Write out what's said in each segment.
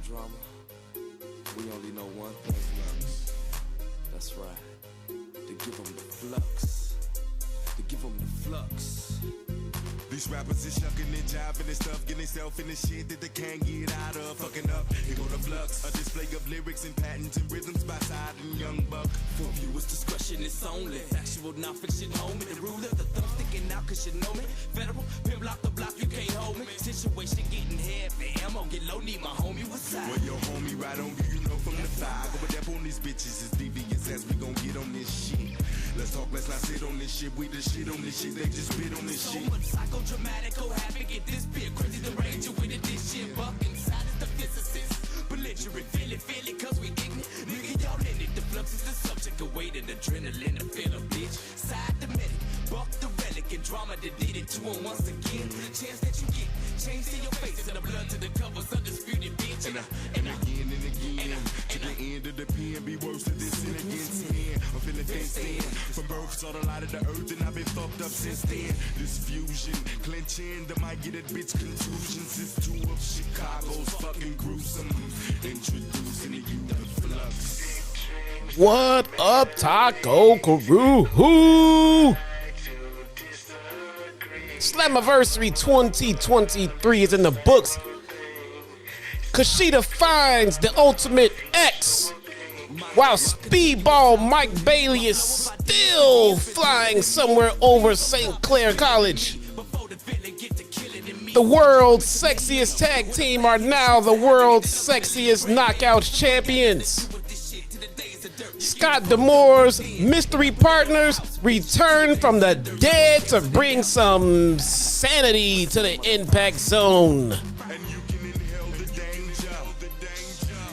drama. We only know one thing, fellas. That's right. To give them the flux. To give them the flux. These rappers is shucking and jiving and stuff, getting themselves in the shit that they can't get out of. Fucking up, here go the flux. A display of lyrics and patents and rhythms by Side and Young Buck. For viewers' discretion is only factual, non-fiction, homie. The ruler, the thumb sticking out cause you know me. Federal, pimp lock the block, you can't hold me. Situation getting heavy, ammo get low, need my homie, what's up? Well, your homie right on you know from the fire. Going up on these bitches is devious as we gon' get on this shit. Let's talk, let's not sit on this shit. We the shit on this shit, they just spit on this shit. So much psychodramatic, go happy, get this bit crazy, the range you with it, this shit. Buck inside is the physicist. Belligerent, feel it, cause we ignorant. Nigga, y'all in it, the flux is the subject. Awaited adrenaline, the feel a bitch. Side the medic, buck the relic, and drama that did it to him once again. Chance that you get, change to your face, and the blood to the covers, undisputed bitch. And again, to the end of the pen, be worse than this and against me. I'm feeling fenced in. From birth, saw the light of the earth, and I've been fucked up since then. This fusion, clenching, that might get a bitch contusions. It's two of Chicago's fucking gruesome. Introducing to you the flux. What up, Taco Crew? Who? Slammiversary 2023 is in the books. KUSHIDA finds the Ultimate X, while Speedball Mike Bailey is still flying somewhere over St. Clair College. The world's sexiest tag team are now the world's sexiest knockouts champions. Scott D'Amore's mystery partners return from the dead to bring some sanity to the Impact Zone.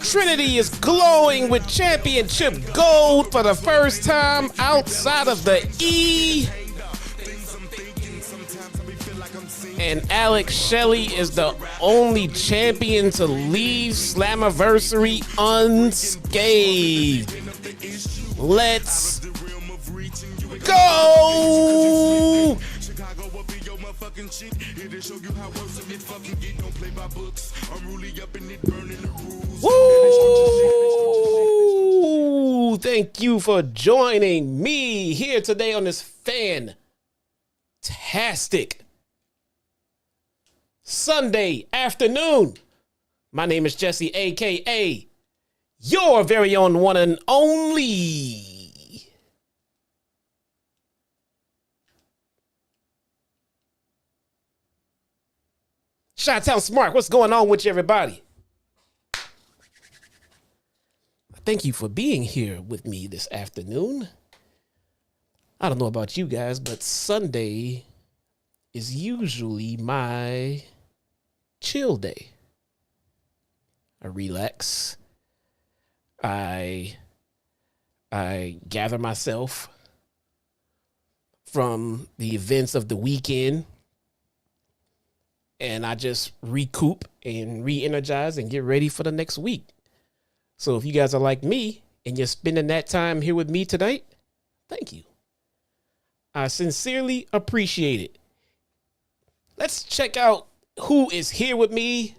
Trinity is glowing with championship gold for the first time outside of the E. And Alex Shelley is the only champion to leave Slammiversary unscathed. Let's go! Woo! Thank you for joining me here today on this fantastic Sunday afternoon. My name is Jesse, aka your very own one and only Chi-Town Smart. What's going on with you, everybody? Thank you for being here with me this afternoon. I don't know about you guys, but Sunday is usually my chill day. I relax. I gather myself from the events of the weekend, and I just recoup and re-energize and get ready for the next week. So if you guys are like me and you're spending that time here with me tonight, thank you. I sincerely appreciate it. Let's check out who is here with me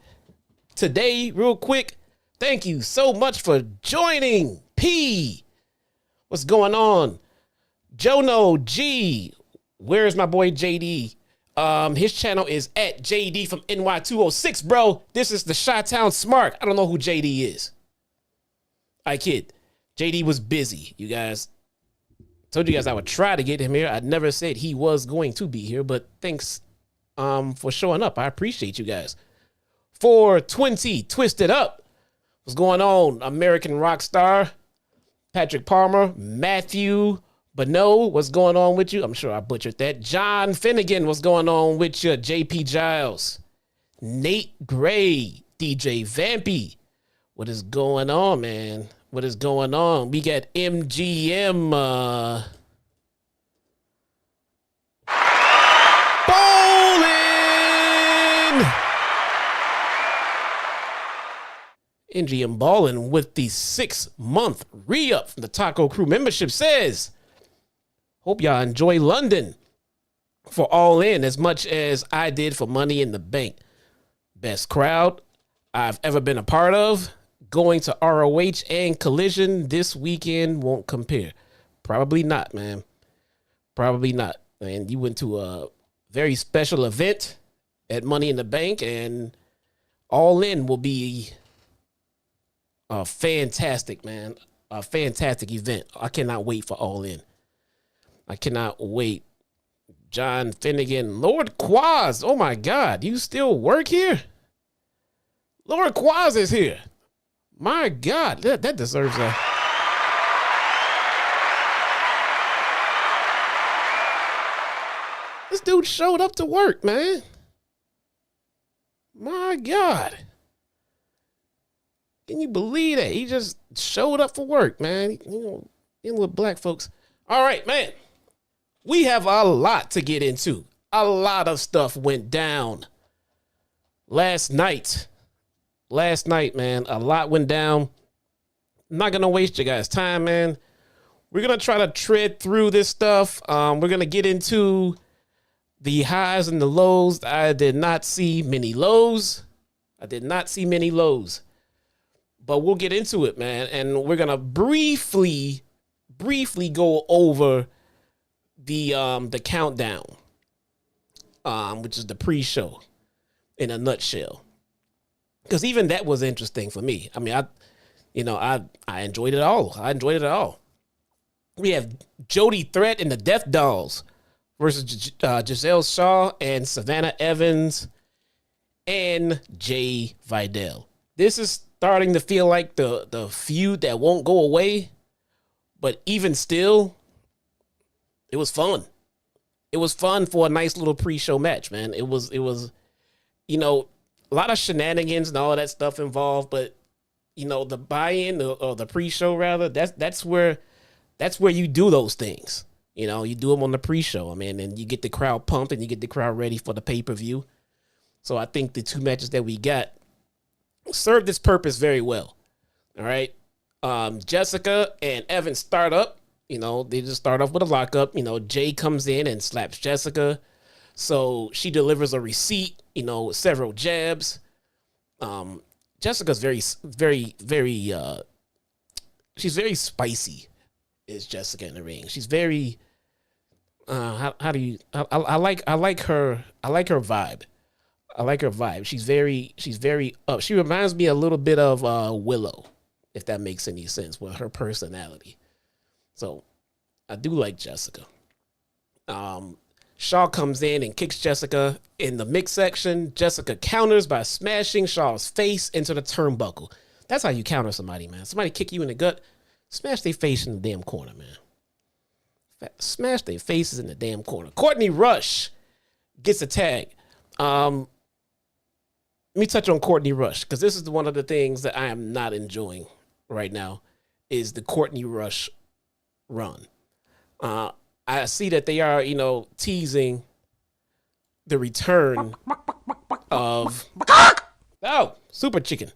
today real quick. Thank you so much for joining. P, what's going on? Jono G, where's my boy JD? His channel is at JD from NY206, bro. This is the Chi-Town Smart. I don't know who JD is. I kid. JD was busy, you guys. Told you guys I would try to get him here. I never said he was going to be here, but thanks for showing up. I appreciate you guys. 420 Twisted Up. What's going on? American rock star. Patrick Palmer. Matthew Bonneau. What's going on with you? I'm sure I butchered that. John Finnegan. What's going on with you? JP Giles. Nate Gray. DJ Vampy. What is going on, man? What is going on? We got MGM. Bowling! MGM Ballin with the 6-month re-up from the Taco Crew membership says, hope y'all enjoy London for All In as much as I did for Money in the Bank. Best crowd. I've ever been a part of. Going to ROH and Collision this weekend won't compare. Probably not, man. Probably not. And you went to a very special event at Money in the Bank, and All In will be a fantastic, man. A fantastic event. I cannot wait for All In. I cannot wait. John Finnegan, Lord Quaz. Oh my God, you still work here? Lord Quaz is here. My God, that deserves a... This dude showed up to work, man. My God. Can you believe that? He just showed up for work, man. You know, dealing with black folks. All right, man. We have a lot to get into. A lot of stuff went down last night. Last night, man, a lot went down. I'm not going to waste your guys' time, man. We're going to try to tread through this stuff. We're going to get into the highs and the lows. I did not see many lows. But we'll get into it, man. And we're going to briefly go over the countdown, which is the pre-show in a nutshell. Because even that was interesting for me. I mean, I enjoyed it all. We have Jody Threat and the Death Dolls versus Gisele Shaw and Savannah Evans and Jay Vidal. This is starting to feel like the feud that won't go away. But even still, it was fun. It was fun for a nice little pre-show match, man. It was, you know, a lot of shenanigans and all of that stuff involved, but you know, the buy-in or the pre-show rather, that's where you do those things. You know, you do them on the pre-show. I mean, and you get the crowd pumped and you get the crowd ready for the pay-per-view. So I think the two matches that we got served this purpose very well. All right. Jessicka and Evan start up. You know, they just start off with a lockup. You know, Jay comes in and slaps Jessicka. So she delivers a receipt, you know, with several jabs. Jessica's she's very spicy, is Jessicka in the ring. She's very, I like her vibe. I like her vibe. She's very up. She reminds me a little bit of Willow, if that makes any sense, with her personality. So I do like Jessicka. Shaw comes in and kicks Jessicka in the mix section. Jessicka counters by smashing Shaw's face into the turnbuckle. That's how you counter somebody, man. Somebody kick you in the gut, smash their face in the damn corner, man. Smash their faces in the damn corner. Courtney Rush gets a tag. Let me touch on Courtney Rush, because this is one of the things that I am not enjoying right now, is the Courtney Rush run. I see that they are, you know, teasing the return of Super Chicken.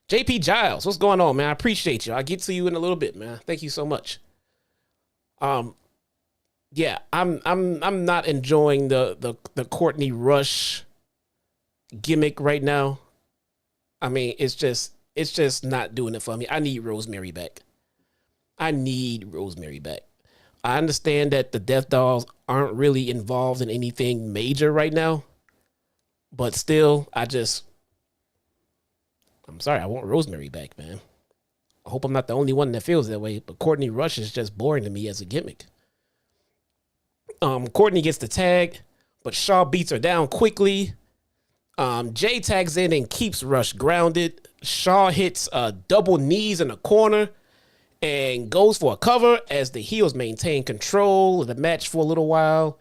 JP Giles, what's going on, man? I appreciate you. I'll get to you in a little bit, man. Thank you so much. Yeah, I'm not enjoying the Courtney Rush gimmick right now. I mean, it's just not doing it for me. I need Rosemary back. I understand that the Death Dolls aren't really involved in anything major right now, but still, I'm sorry, I want Rosemary back, man. I hope I'm not the only one that feels that way, but Courtney Rush is just boring to me as a gimmick. Courtney gets the tag, but Shaw beats her down quickly. Jay tags in and keeps Rush grounded. Shaw hits double knees in the corner and goes for a cover as the heels maintain control of the match for a little while.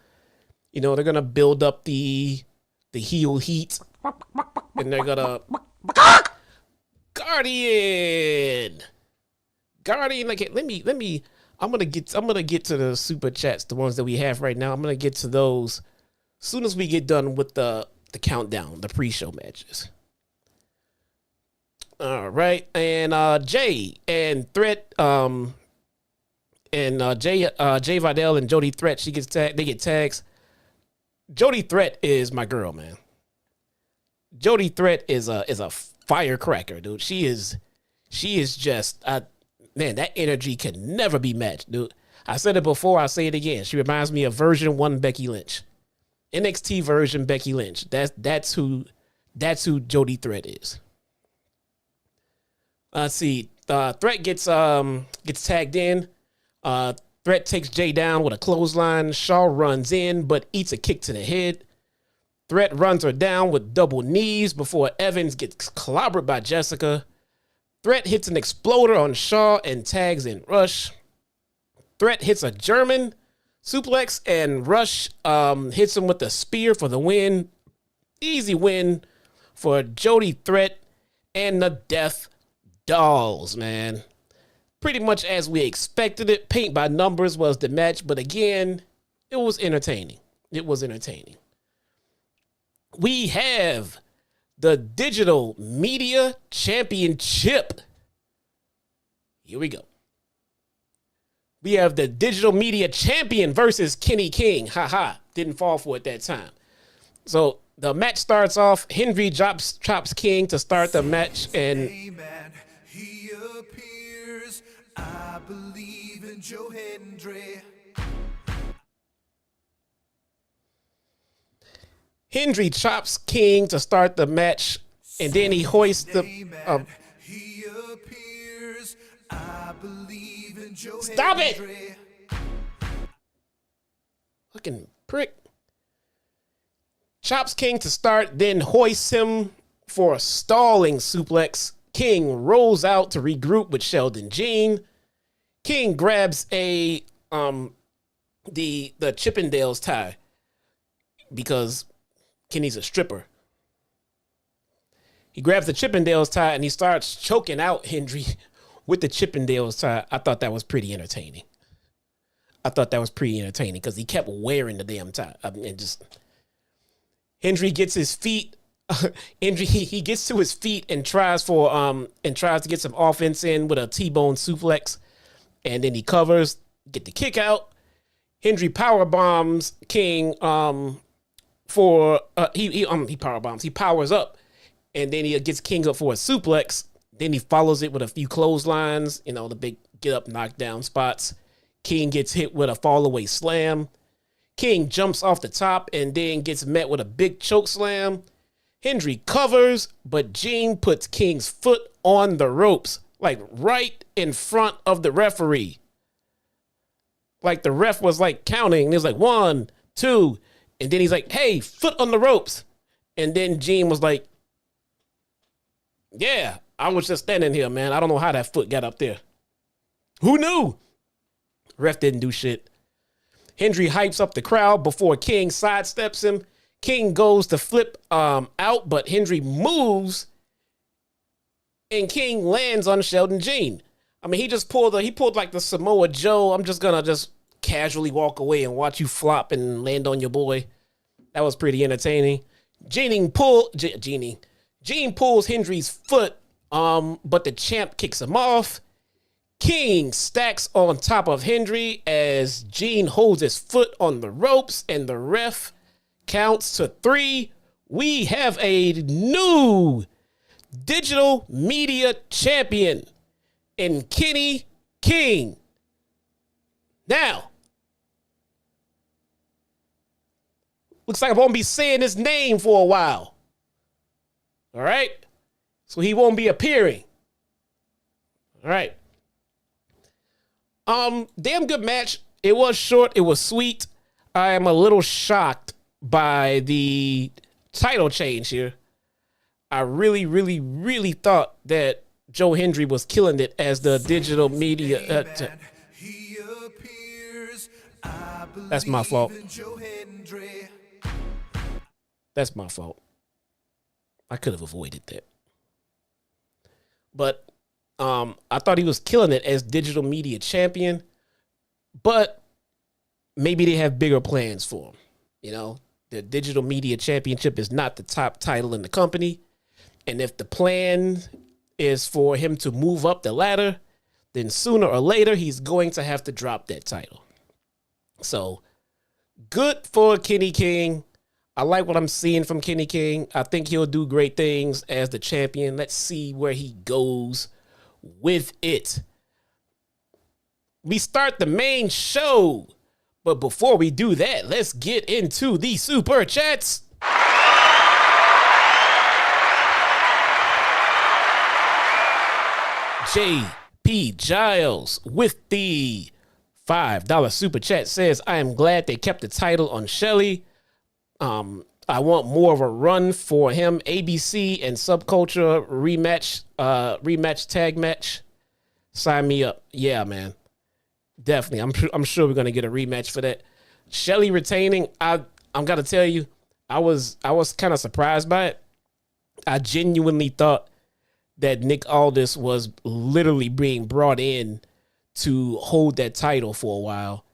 You know, they're going to build up the heel heat. And they're going to... Guardian, like, let me, I'm going to get to the super chats, the ones that we have right now. I'm going to get to those as soon as we get done with the countdown, the pre-show matches. All right, and Jay and Threat, Jay Vidal and Jody Threat, they get tags. Jody Threat is my girl, man. Jody Threat is a firecracker, dude. She is just man, that energy can never be matched, dude. I said it before, I'll say it again. She reminds me of version 1 Becky Lynch. NXT version Becky Lynch. That's who Jody Threat is. Let's see. Threat gets tagged in. Threat takes Jay down with a clothesline. Shaw runs in, but eats a kick to the head. Threat runs her down with double knees before Evans gets clobbered by Jessicka. Threat hits an exploder on Shaw and tags in Rush. Threat hits a German suplex and Rush hits him with a spear for the win. Easy win for Jody Threat and the Death Dollz, man. Pretty much as we expected it. Paint by numbers was the match, but again, it was entertaining. It was entertaining. We have the Digital Media Championship. Here we go. We have the Digital Media Champion versus Kenny King. Haha, didn't fall for it that time. So the match starts off. Hendry chops King to start the match, and he appears. I believe in Joe Hendry. Hendry chops King to start the match, and then he hoists the. He appears. I believe in Joe Stop Hendry. it! Fucking prick. Chops King to start, then hoists him for a stalling suplex. King rolls out to regroup with Sheldon Jean. King grabs the Chippendales tie because Kenny's a stripper. He grabs the Chippendales tie and he starts choking out Hendry with the Chippendales tie. I thought that was pretty entertaining. Because he kept wearing the damn tie. Hendry gets his feet. He gets to his feet and tries to get some offense in with a T-bone suplex, and then he covers, get the kick out. Hendry power bombs King he powers up, and then he gets King up for a suplex. Then he follows it with a few clotheslines, the big get up, knock down spots. King gets hit with a fall away slam. King jumps off the top and then gets met with a big choke slam. Hendry covers, but Jean puts King's foot on the ropes, like right in front of the referee. Like the ref was like counting, and it was like 1, 2, and then he's like, "Hey, foot on the ropes." And then Jean was like, "Yeah, I was just standing here, man. I don't know how that foot got up there. Who knew?" Ref didn't do shit. Hendry hypes up the crowd before King sidesteps him. King goes to flip out, but Hendry moves, and King lands on Sheldon Jean. I mean, he pulled like the Samoa Joe. I'm just gonna casually walk away and watch you flop and land on your boy. That was pretty entertaining. Jean pulls Hendry's foot, but the champ kicks him off. King stacks on top of Hendry as Jean holds his foot on the ropes, and the ref counts to 3. We have a new Digital Media Champion in Kenny King. Now, looks like I won't be saying his name for a while. All right? So he won't be appearing. All right. Damn good match. It was short. It was sweet. I am a little shocked by the title change here. I really, really, really thought that Joe Hendry was killing it as the digital media. That's my fault. That's my fault. I could have avoided that. But I thought he was killing it as digital media champion, but maybe they have bigger plans for him. The digital media championship is not the top title in the company. And if the plan is for him to move up the ladder, then sooner or later, he's going to have to drop that title. So good for Kenny King. I like what I'm seeing from Kenny King. I think he'll do great things as the champion. Let's see where he goes with it. We start the main show. But before we do that, let's get into the super chats. J.P. Giles with the $5 super chat says, I am glad they kept the title on Shelley. I want more of a run for him. ABC and Subculture rematch tag match. Sign me up. Yeah, man. Definitely. I'm sure we're going to get a rematch for that. Shelley retaining, I'm going to tell you, I was kind of surprised by it. I genuinely thought that Nick Aldis was literally being brought in to hold that title for a while,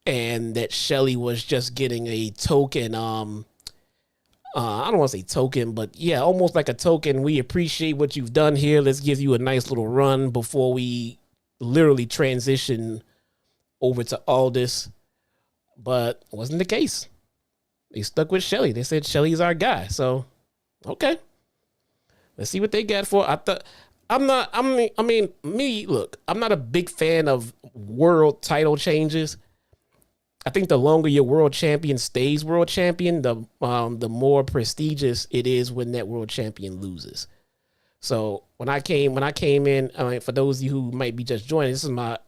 and that Shelley was just getting a token. I don't want to say token, but yeah, almost like a token. We appreciate what you've done here. Let's give you a nice little run before we literally transition over to Aldis. But it wasn't the case. They stuck with Shelley. They said Shelley's our guy. So, okay. Let's see what they got for. Look, I'm not a big fan of world title changes. I think the longer your world champion stays world champion, the more prestigious it is when that world champion loses. So when I came in, for those of you who might be just joining, this is my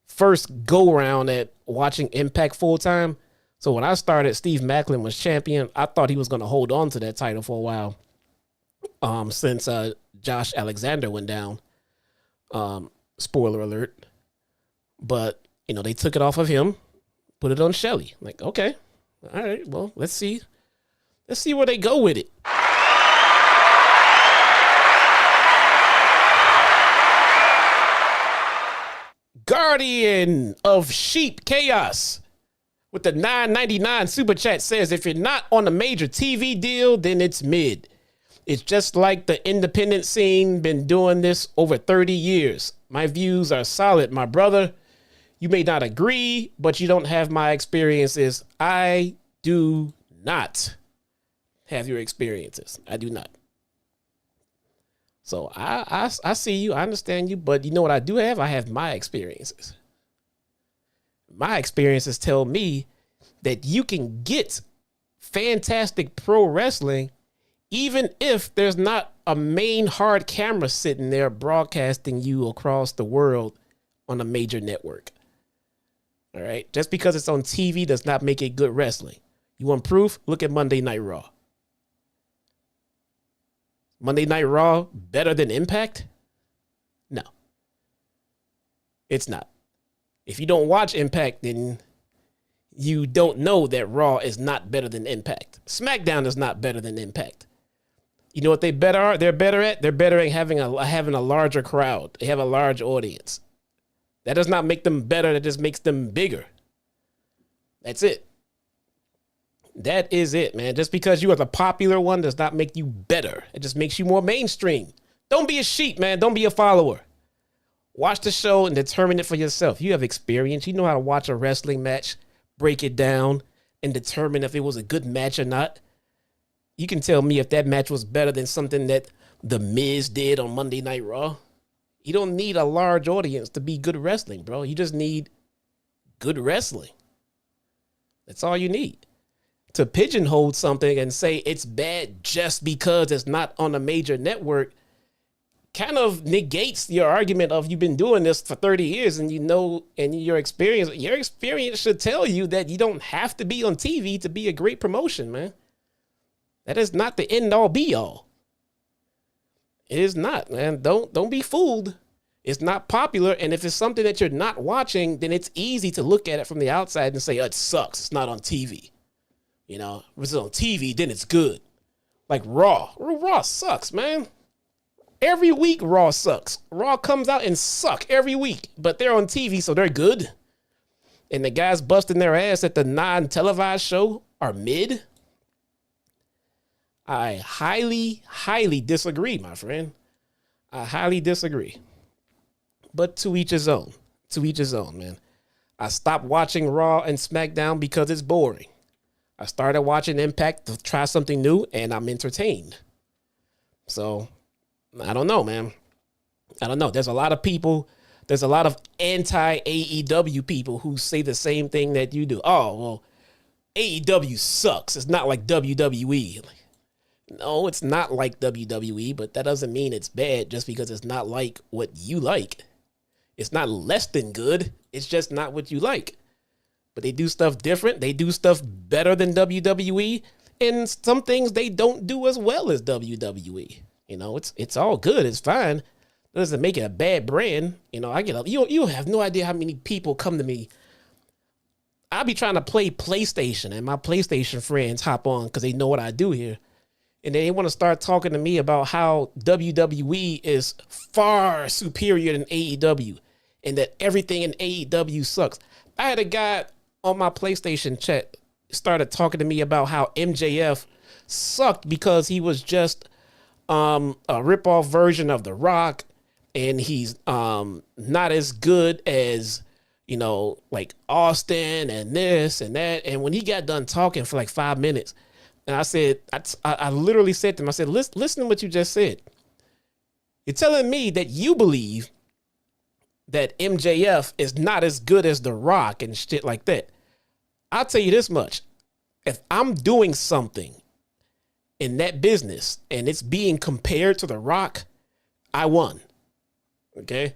first go round at watching Impact full time. So when I started, Steve Maclin was champion. I thought he was going to hold on to that title for a while. Since Josh Alexander went down, spoiler alert, but they took it off of him, put it on Shelley. Like, okay, all right, well, let's see where they go with it. Guardian of Sheep Chaos with the $9.99 super chat says, if you're not on a major TV deal, then it's mid. It's just like the independent scene, been doing this over 30 years. My views are solid, my brother. You may not agree, but you don't have my experiences. I do not have your experiences. I do not. So I see you, I understand you, but you know what I do have? I have my experiences. My experiences tell me that you can get fantastic pro wrestling even if there's not a main hard camera sitting there broadcasting you across the world on a major network. All right. Just because it's on TV does not make it good wrestling. You want proof? Look at Monday Night Raw. Monday Night Raw better than Impact? No. It's not. If you don't watch Impact, then you don't know that Raw is not better than Impact. SmackDown is not better than Impact. You know what they're better at? They're better at having a larger crowd. They have a large audience. That does not make them better. That just makes them bigger. That's it. That is it, man. Just because you are the popular one does not make you better. It just makes you more mainstream. Don't be a sheep, man. Don't be a follower. Watch the show and determine it for yourself. You have experience. You know how to watch a wrestling match, break it down, and determine if it was a good match or not. You can tell me if that match was better than something that The Miz did on Monday Night Raw. You don't need a large audience to be good wrestling, bro. You just need good wrestling. That's all you need. To pigeonhole something and say it's bad just because it's not on a major network kind of negates your argument of you've been doing this for 30 years and your experience should tell you that you don't have to be on TV to be a great promotion, man. That is not the end all be all. It is not, man. Don't be fooled. It's not popular. And if it's something that you're not watching, then it's easy to look at it from the outside and say, oh, it sucks. It's not on TV. If it's on TV, then it's good. Like Raw. Raw sucks, man. Every week, Raw sucks. Raw comes out and suck every week. But they're on TV, so they're good. And the guys busting their ass at the non-televised show are mid. I highly, highly disagree, my friend. I highly disagree. But to each his own. To each his own, man. I stopped watching Raw and SmackDown because it's boring. I started watching Impact to try something new, and I'm entertained. So, I don't know, man. I don't know. There's a lot of people, there's a lot of anti-AEW people who say the same thing that you do. Oh, well, AEW sucks. It's not like WWE. No, it's not like WWE, but that doesn't mean it's bad just because it's not like what you like. It's not less than good. It's just not what you like. But they do stuff different. They do stuff better than WWE. And some things they don't do as well as WWE. You know, it's all good. It's fine. That doesn't make it a bad brand. You know, you have no idea how many people come to me. I'll be trying to play PlayStation, and my PlayStation friends hop on because they know what I do here. And they want to start talking to me about how WWE is far superior than AEW and that everything in AEW sucks. I had a guy on my PlayStation chat started talking to me about how MJF sucked because he was just a ripoff version of The Rock, and he's not as good as, you know, like Austin and this and that. And when he got done talking for like 5 minutes, and I said, I literally said to him, I said, listen to what you just said. You're telling me that you believe that MJF is not as good as The Rock and shit like that. I'll tell you this much. If I'm doing something in that business and it's being compared to The Rock, I won. Okay?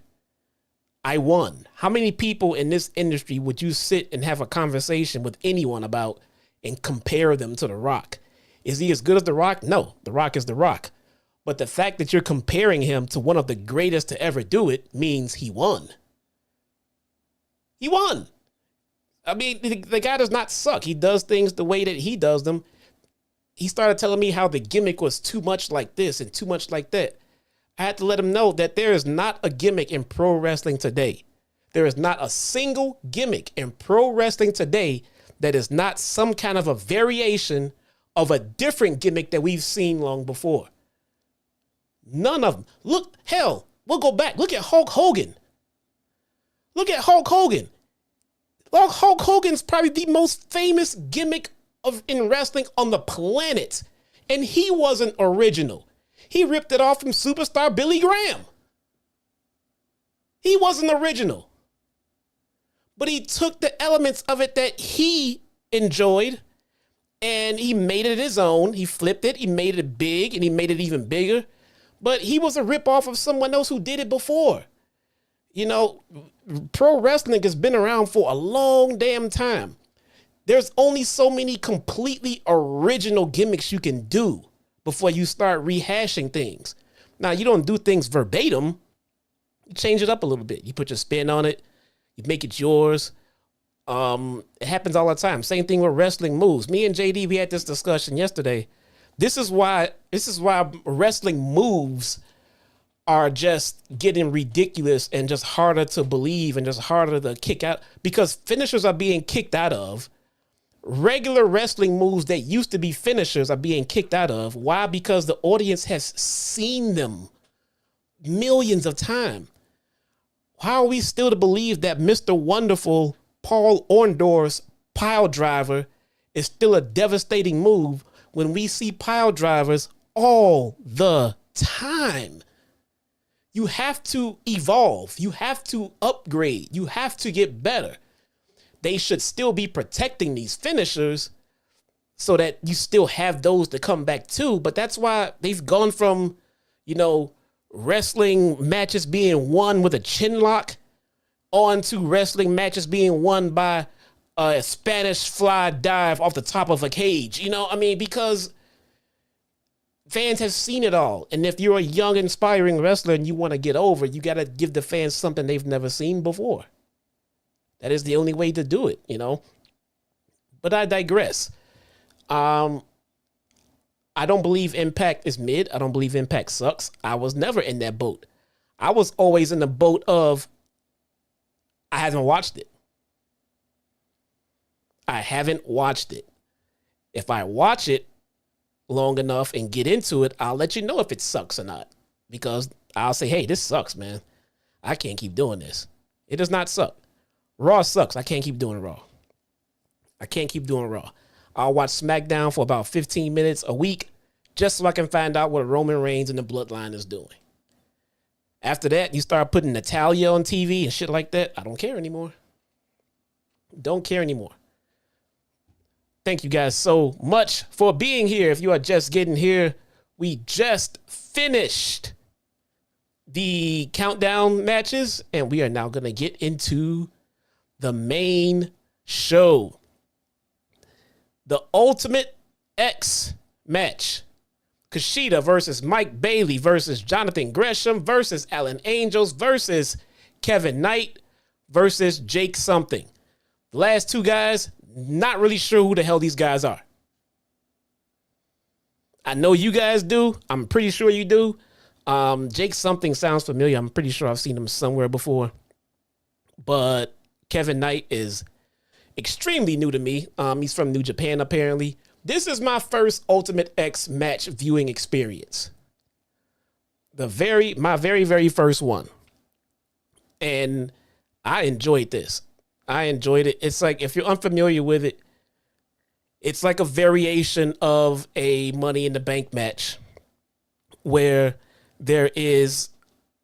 I won. How many people in this industry would you sit and have a conversation with anyone about and compare them to The Rock? Is he as good as The Rock? No, The Rock is The Rock. But the fact that you're comparing him to one of the greatest to ever do it means he won. He won. I mean, the guy does not suck. He does things the way that he does them. He started telling me how the gimmick was too much like this and too much like that. I had to let him know that there is not a gimmick in pro wrestling today. There is not a single gimmick in pro wrestling today that is not some kind of a variation of a different gimmick that we've seen long before. None of them. Look, hell, we'll go back. Look at Hulk Hogan. Look at Hulk Hogan. Hulk Hogan's probably the most famous gimmick in wrestling on the planet. And he wasn't original. He ripped it off from superstar Billy Graham. He wasn't original. But he took the elements of it that he enjoyed and he made it his own. He flipped it, he made it big, and he made it even bigger. But he was a ripoff of someone else who did it before. You know, pro wrestling has been around for a long damn time. There's only so many completely original gimmicks you can do before you start rehashing things. Now, you don't do things verbatim. You change it up a little bit. You put your spin on it. You make it yours. It happens all the time. Same thing with wrestling moves. Me and JD, we had this discussion yesterday. This is why wrestling moves are just getting ridiculous and just harder to believe and just harder to kick out because finishers are being kicked out of. Regular wrestling moves that used to be finishers are being kicked out of. Why? Because the audience has seen them millions of times. How are we still to believe that Mr. Wonderful Paul Orndorff's pile driver is still a devastating move when we see pile drivers all the time? You have to evolve. You have to upgrade. You have to get better. They should still be protecting these finishers so that you still have those to come back to. But that's why they've gone from, you know, wrestling matches being won with a chin lock on to wrestling matches being won by a Spanish fly dive off the top of a cage. You know, I mean, because fans have seen it all. And if you're a young, inspiring wrestler and you want to get over, you got to give the fans something they've never seen before. That is the only way to do it, you know. But I digress. I don't believe Impact is mid. I don't believe Impact sucks. I was never in that boat. I was always in the boat of I haven't watched it. I haven't watched it. If I watch it long enough and get into it, I'll let you know if it sucks or not. Because I'll say, hey, this sucks, man. I can't keep doing this. It does not suck. Raw sucks. I can't keep doing Raw. I can't keep doing Raw. I'll watch SmackDown for about 15 minutes a week just so I can find out what Roman Reigns and the Bloodline is doing. After that, you start putting Natalia on TV and shit like that. I don't care anymore. Don't care anymore. Thank you guys so much for being here. If you are just getting here, we just finished the countdown matches, and we are now going to get into the main show. The Ultimate X match. KUSHIDA versus Mike Bailey versus Jonathan Gresham versus Alan Angels versus Kevin Knight versus Jake something. The last two guys, not really sure who the hell these guys are. I know you guys do. I'm pretty sure you do. Jake something sounds familiar. I'm pretty sure I've seen him somewhere before. But Kevin Knight is extremely new to me. He's from New Japan, apparently. This is my first Ultimate X match viewing experience. My very, very first one. And I enjoyed this. I enjoyed it. It's like, if you're unfamiliar with it, it's like a variation of a Money in the Bank match where there is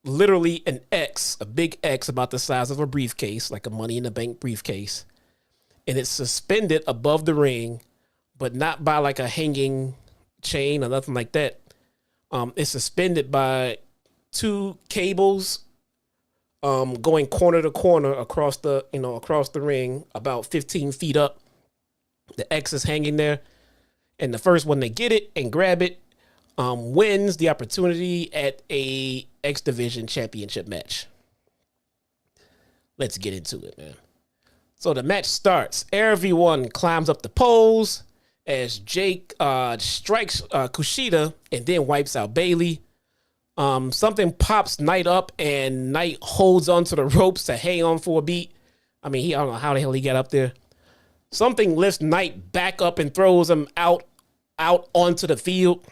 literally an X, a big X about the size of a briefcase, like a Money in the Bank briefcase. And it's suspended above the ring, but not by like a hanging chain or nothing like that. It's suspended by two cables going corner to corner across the ring, about 15 feet up. The X is hanging there, and the first one to get it and grab it wins the opportunity at a X Division championship match. Let's get into it, man. So the match starts. Everyone climbs up the poles as Jake strikes KUSHIDA and then wipes out Bailey. Something pops Knight up, and Knight holds onto the ropes to hang on for a beat. I mean, I don't know how the hell he got up there. Something lifts Knight back up and throws him out onto the field.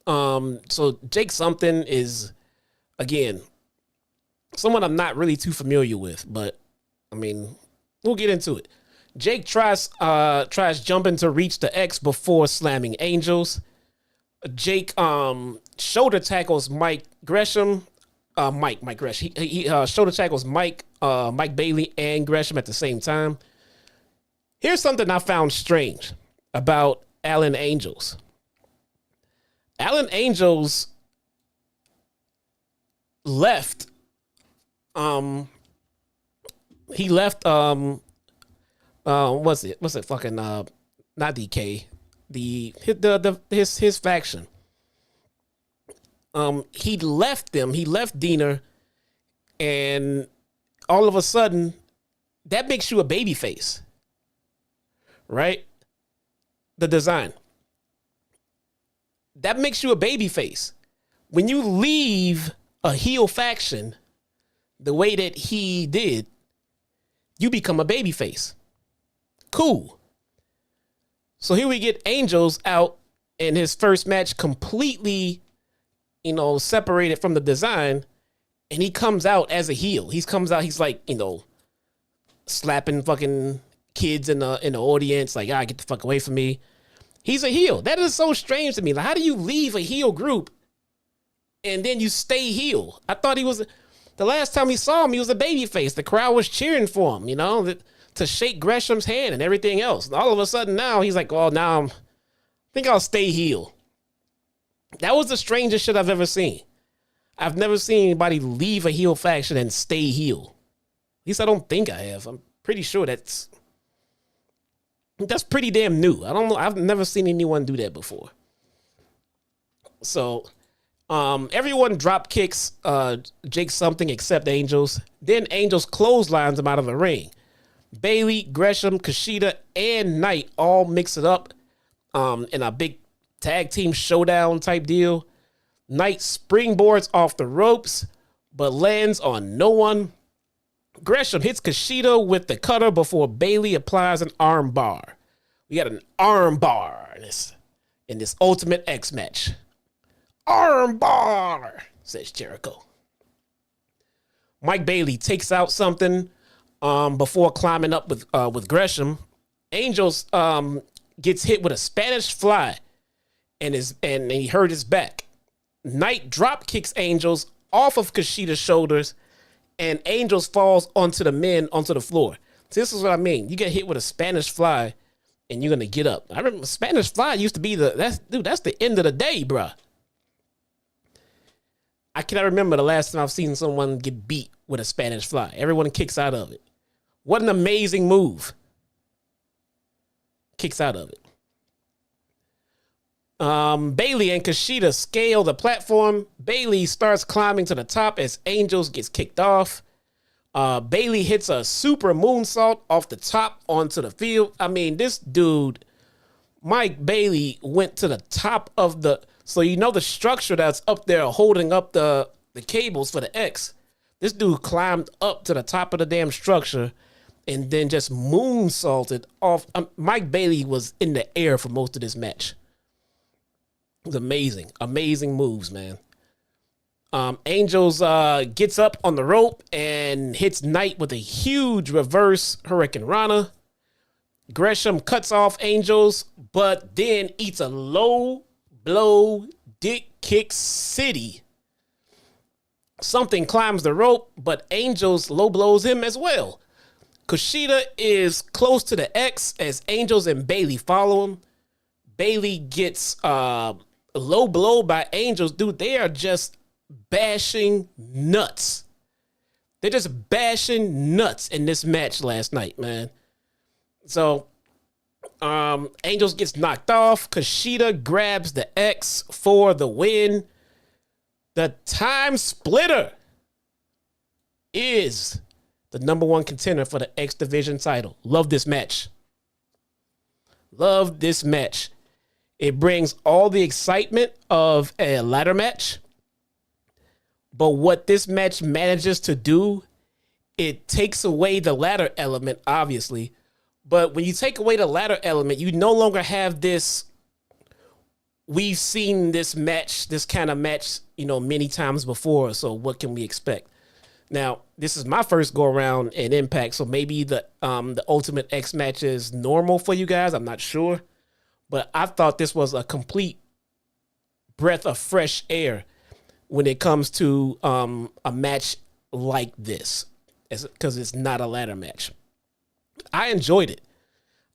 So Jake something is, again, someone I'm not really too familiar with, but I mean, we'll get into it. Jake tries jumping to reach the X before slamming Angels. Jake shoulder tackles Mike Gresham. Mike Gresham. He shoulder tackles Mike Bailey and Gresham at the same time. Here's something I found strange about Alan Angels. Alan Angels left. He left. What's it? Fucking not DK. His faction. He left them. He left Diener, and all of a sudden, that makes you a babyface, right? The design. That makes you a babyface. When you leave a heel faction the way that he did, you become a babyface. Cool. So here we get Angels out in his first match completely, separated from the design, and he comes out as a heel. He comes out, he's like, slapping fucking kids in the audience, like, get the fuck away from me. He's a heel. That is so strange to me. Like, how do you leave a heel group and then you stay heel? I thought the last time we saw him, he was a babyface. The crowd was cheering for him, to shake Gresham's hand and everything else. And all of a sudden now he's like, well, now I think I'll stay heel. That was the strangest shit I've ever seen. I've never seen anybody leave a heel faction and stay heel. At least I don't think I have. I'm pretty sure that's pretty damn new. I don't know. I've never seen anyone do that before. So, everyone drop kicks Jake something except Angels. Then Angels clotheslines him out of the ring. Bailey, Gresham, KUSHIDA, and Knight all mix it up in a big tag team showdown type deal. Knight springboards off the ropes, but lands on no one. Gresham hits KUSHIDA with the cutter before Bailey applies an arm bar. We got an arm bar in this Ultimate X match. Arm bar, says Jericho. Mike Bailey takes out something before climbing up with Gresham. Angels gets hit with a Spanish fly and he hurt his back. Knight drop kicks Angels off of KUSHIDA's shoulders, and Angels falls onto the floor. So this is what I mean. You get hit with a Spanish fly and you're gonna get up. I remember Spanish fly used to be that's the end of the day, bruh. I cannot remember the last time I've seen someone get beat with a Spanish fly. Everyone kicks out of it. What an amazing move. Kicks out of it. Bayley and KUSHIDA scale the platform. Bayley starts climbing to the top as Angels gets kicked off. Bayley hits a super moonsault off the top onto the field. I mean, this dude, Mike Bayley, went to the top of the structure that's up there holding up the cables for the X. This dude climbed up to the top of the damn structure and then just moonsaulted off. Mike Bayley was in the air for most of this match. It was amazing. Amazing moves, man. Angels gets up on the rope and hits Knight with a huge reverse Hurricane Rana. Gresham cuts off Angels, but then eats a low blow dick kick city. Something climbs the rope, but Angels low blows him as well. KUSHIDA is close to the X as Angels and Bayley follow him. Bayley gets a low blow by Angels. Dude, they are just bashing nuts. They're just bashing nuts in this match last night, man. So, Angels gets knocked off. KUSHIDA grabs the X for the win. The Time Splitter is the number one contender for the X Division title. Love this match. Love this match. It brings all the excitement of a ladder match. But what this match manages to do, it takes away the ladder element, obviously. But when you take away the ladder element, you no longer have this. We've seen this match, this kind of match, many times before. So what can we expect? Now, this is my first go around in Impact, so maybe the Ultimate X match is normal for you guys. I'm not sure, but I thought this was a complete breath of fresh air when it comes to a match like this, because it's not a ladder match. I enjoyed it.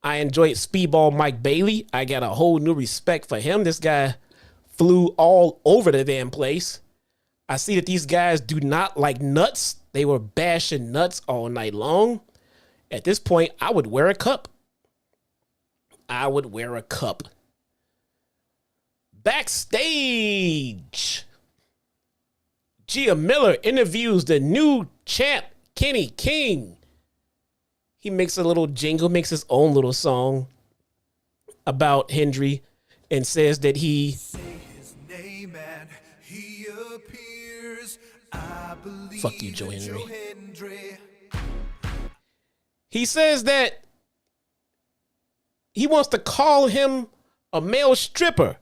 I enjoyed Speedball Mike Bayley. I got a whole new respect for him. This guy flew all over the damn place. I see that these guys do not like nuts. They were bashing nuts all night long. At this point, I would wear a cup. I would wear a cup. Backstage, Gia Miller interviews the new champ, Kenny King. He makes a little jingle, makes his own little song about Hendry, and says that he say his name and he appears. I believe fuck you, Joe Hendry. He says that he wants to call him a male stripper.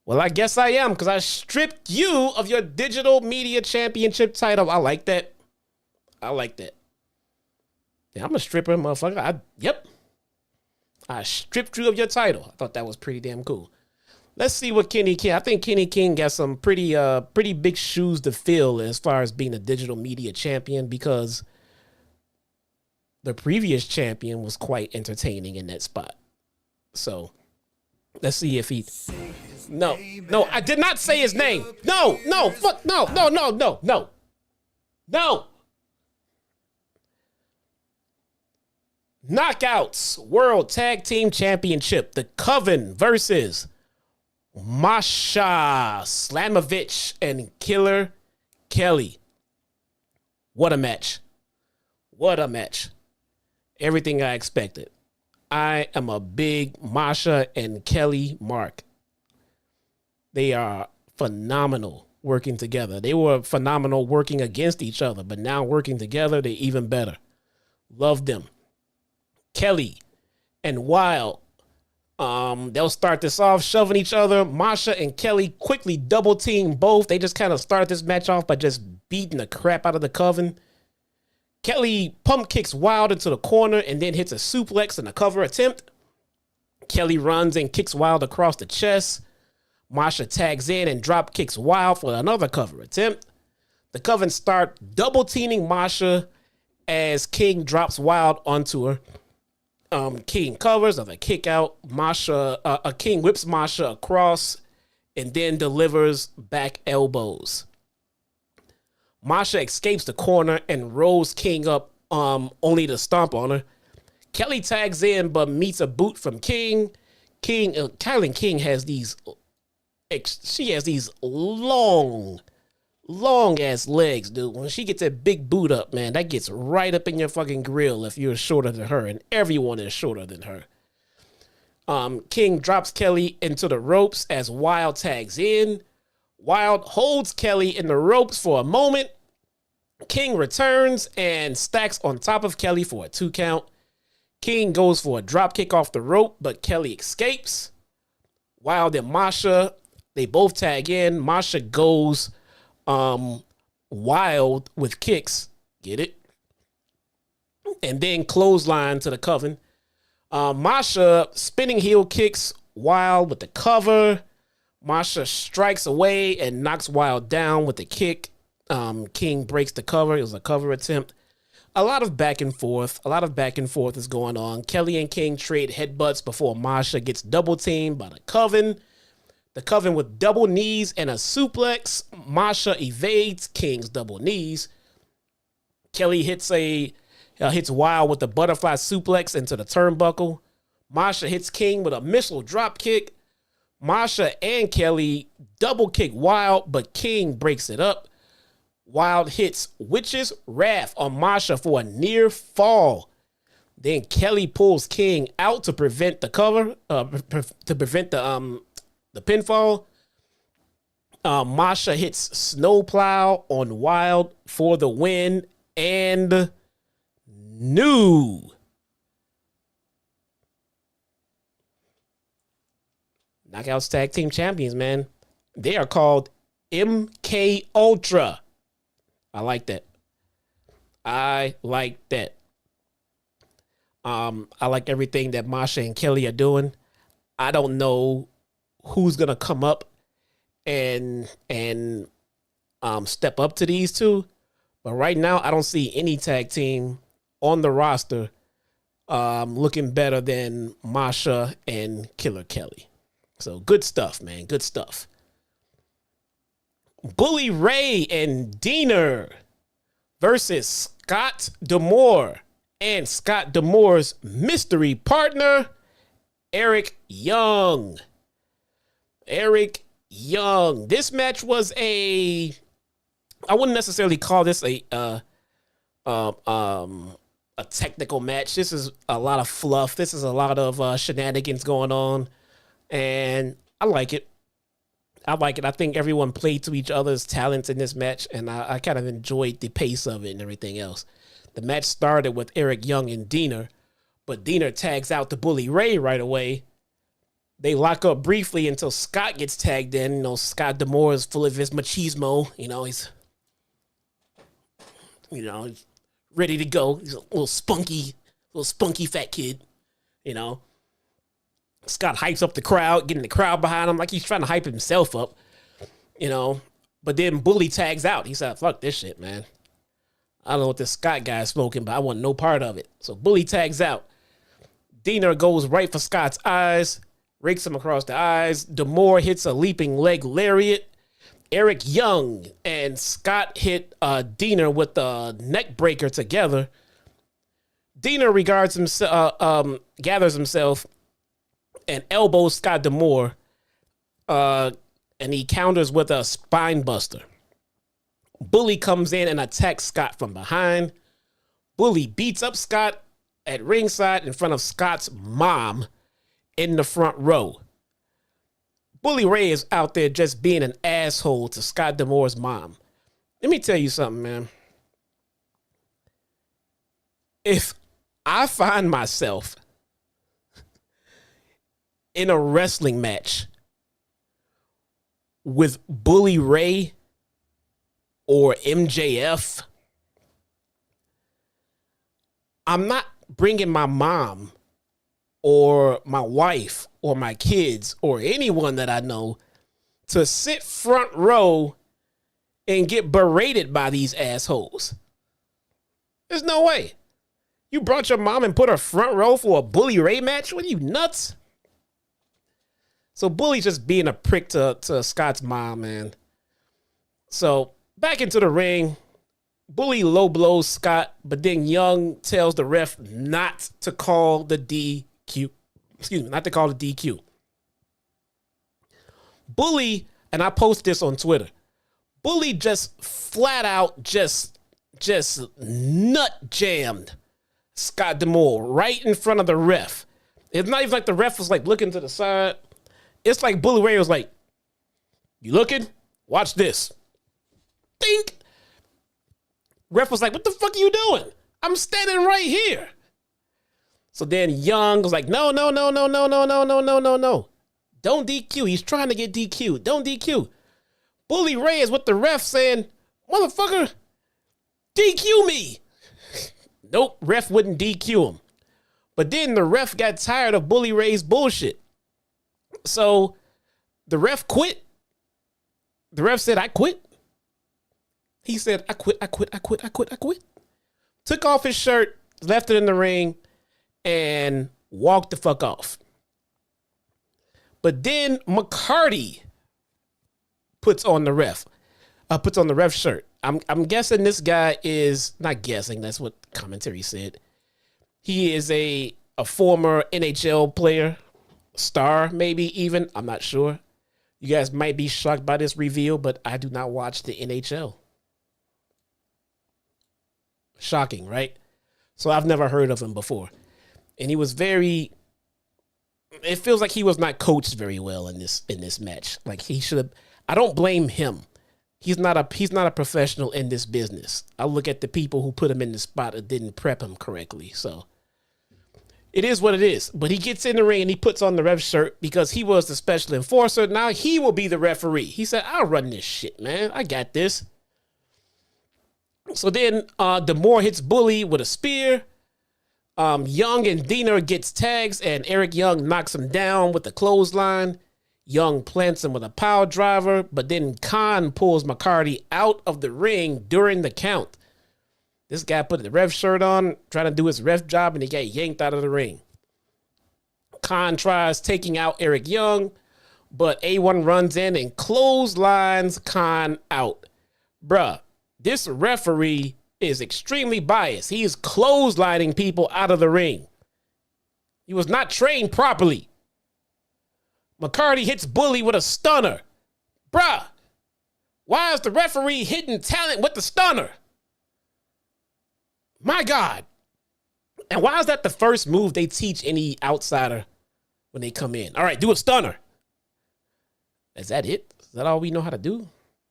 Well, I guess I am, because I stripped you of your digital media championship title. I like that. I like that. Yeah, I'm a stripper, motherfucker. I stripped you of your title. I thought that was pretty damn cool. Let's see what Kenny King. I think Kenny King got some pretty big shoes to fill as far as being a digital media champion, because the previous champion was quite entertaining in that spot. So let's see if he. No, I did not say his name. No, fuck, no. Knockouts World Tag Team Championship. The Coven versus Masha, Slamovich, and Killer Kelly. What a match. What a match. Everything I expected. I am a big Masha and Kelly mark. They are phenomenal working together. They were phenomenal working against each other, but now working together, they're even better. Love them. Kelly and Wilde, they'll start this off shoving each other. Masha and Kelly quickly double team both. They just kind of started this match off by just beating the crap out of the Coven. Kelly pump kicks Wilde into the corner and then hits a suplex in a cover attempt. Kelly runs and kicks Wilde across the chest. Masha tags in and drop kicks Wilde for another cover attempt. The Coven start double teaming Masha as King drops Wilde onto her. King covers of a kick out. King whips Masha across and then delivers back elbows. Masha escapes the corner and rolls King up, only to stomp on her. Kelly tags in but meets a boot from King. KiLynn King has these long ass legs, dude. When she gets that big boot up, man, that gets right up in your fucking grill if you're shorter than her, and everyone is shorter than her. King drops Kelly into the ropes as Wilde tags in. Wilde holds Kelly in the ropes for a moment. King returns and stacks on top of Kelly for a 2 count. King goes for a drop kick off the rope, but Kelly escapes. Wilde and Masha, they both tag in. Masha goes Wilde with kicks. Get it? And then clothesline to the Coven. Masha spinning heel kicks Wilde with the cover. Masha strikes away and knocks Wilde down with the kick. King breaks the cover. It was a cover attempt. A lot of back and forth. Is going on. Kelly and King trade headbutts before Masha gets double teamed by the Coven. The Coven with double knees and a suplex. Masha evades King's double knees. Kelly hits Wilde with a butterfly suplex into the turnbuckle. Masha hits King with a missile drop kick. Masha and Kelly double kick Wilde, but King breaks it up. Wilde hits Witch's Wrath on Masha for a near fall. Then Kelly pulls King out to prevent the cover, to prevent the pinfall. Masha hits Snowplow on Wilde for the win and new. Knockouts Tag Team Champions, man. They are called MK Ultra. I like that. I like everything that Masha and Kelly are doing. I don't know who's gonna come up and step up to these two, but right now I don't see any tag team on the roster looking better than Masha and Killer Kelly. So good stuff, man. Good stuff. Bully Ray and Deonna versus Scott D'Amore and Scott D'Amore's mystery partner, Eric Young. This match was I wouldn't necessarily call this a technical match. This is a lot of fluff. This is a lot of shenanigans going on, and I like it. I think everyone played to each other's talents in this match, and I kind of enjoyed the pace of it and everything else. The match started with Eric Young and Deonna, but Deonna tags out to Bully Ray right away. They lock up briefly until Scott gets tagged in. You know, Scott D'Amore is full of his machismo. He's ready to go. He's a little spunky fat kid. Scott hypes up the crowd, getting the crowd behind him like he's trying to hype himself up, But then Bully tags out. He said, fuck this shit, man. I don't know what this Scott guy is smoking, but I want no part of it. So Bully tags out. Deonna goes right for Scott's eyes, rakes him across the eyes. D'Amore hits a leaping leg lariat. Eric Young and Scott hit Deonna with a neck breaker together. Deonna gathers himself and elbows Scott D'Amore, and he counters with a spine buster. Bully comes in and attacks Scott from behind. Bully beats up Scott at ringside in front of Scott's mom in the front row. Bully Ray is out there just being an asshole to Scott D'Amore's mom. Let me tell you something, man. If I find myself in a wrestling match with Bully Ray or MJF, I'm not bringing my mom or my wife or my kids or anyone that I know to sit front row and get berated by these assholes. There's no way. You brought your mom and put her front row for a Bully Ray match? What are you, nuts? So Bully's just being a prick to Scott's mom, man. So back into the ring. Bully low blows Scott, but then Young tells the ref not to call the DQ. Excuse me, not to call the DQ. Bully, and I post this on Twitter, Bully just flat out just nut jammed Scott D'Amore right in front of the ref. It's not even like the ref was like looking to the side. It's like Bully Ray was like, you looking? Watch this. Think. Ref was like, what the fuck are you doing? I'm standing right here. So then Young was like, no. Don't DQ. He's trying to get DQ. Don't DQ. Bully Ray is with the ref saying, motherfucker, DQ me. Nope, ref wouldn't DQ him. But then the ref got tired of Bully Ray's bullshit. So the ref quit. The ref said, I quit. He said, I quit. Took off his shirt, left it in the ring, and walked the fuck off. But then McCarty puts on the ref shirt. I'm guessing this guy is, not guessing, that's what commentary said. He is a former NHL player, star maybe even, I'm not sure. You guys might be shocked by this reveal, but I do not watch the NHL. Shocking, right? So I've never heard of him before. And he was it feels like he was not coached very well in this match. Like he should have, I don't blame him. He's not a professional in this business. I look at the people who put him in the spot and didn't prep him correctly. So it is what it is. But he gets in the ring and he puts on the ref shirt because he was the special enforcer. Now he will be the referee. He said, I'll run this shit, man. I got this. So then D'Amore hits Bully with a spear. Young and Deonna gets tags and Eric Young knocks him down with a clothesline. Young plants him with a power driver, but then Khan pulls McCarty out of the ring during the count. This guy put the ref shirt on, trying to do his ref job, and he got yanked out of the ring. Khan tries taking out Eric Young, but A1 runs in and clotheslines Khan out. Bruh, this referee is extremely biased. He is clotheslining people out of the ring. He was not trained properly. McCarty hits Bully with a stunner. Bruh, why is the referee hitting talent with the stunner? My God. And why is that the first move they teach any outsider when they come in? All right, do a stunner. Is that it? Is that all we know how to do?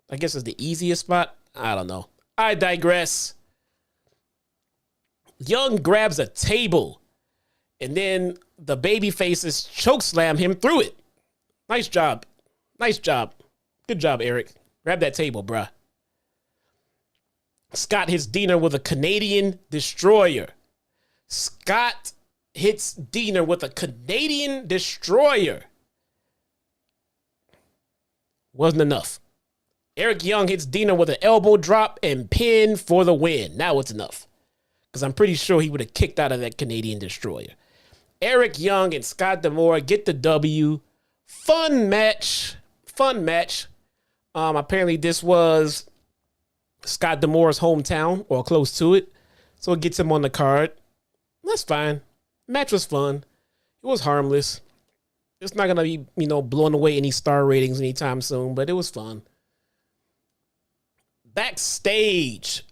I guess it's the easiest spot. I don't know. I digress. Young grabs a table, and then the baby faces choke slam him through it. Nice job. Nice job. Good job, Eric. Grab that table, bruh. Scott hits Deonna with a Canadian destroyer. Scott hits Deonna with a Canadian destroyer. Wasn't enough. Eric Young hits Deonna with an elbow drop and pin for the win. Now it's enough. Because I'm pretty sure he would have kicked out of that Canadian destroyer. Eric Young and Scott D'Amore get the W. Fun match. Apparently this was Scott D'Amore's hometown or close to it. So it gets him on the card. That's fine. Match was fun. It was harmless. It's not going to be, blowing away any star ratings anytime soon, but it was fun. Backstage,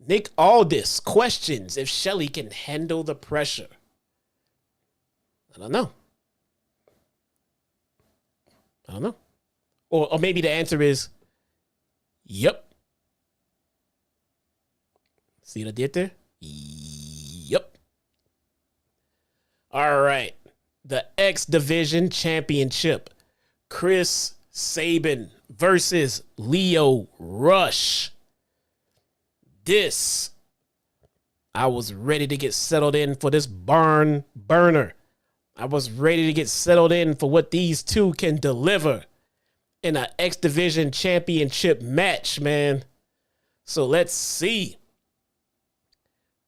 Nick Aldis questions if Shelley can handle the pressure. I don't know. Or maybe the answer is, yep. See what I did there? Yep. All right. The X Division Championship. Chris Sabin versus Lio Rush. This I was ready to get settled in for this barn burner. I was ready to get settled in for what these two can deliver in an X Division championship match, man. So let's see.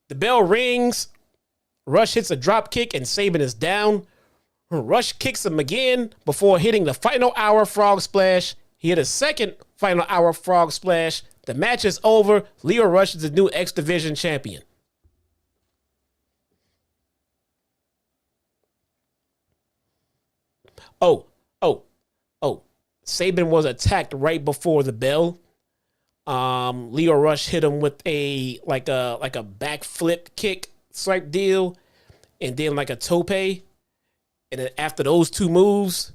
The bell rings. Rush hits a drop kick and Sabin is down. Rush kicks him again before hitting the final hour frog splash. He hit a second final hour frog splash. The match is over. Lio Rush is the new X Division champion. Oh. Sabin was attacked right before the bell. Lio Rush hit him with a backflip kick type deal, and then like a tope. And then after those two moves,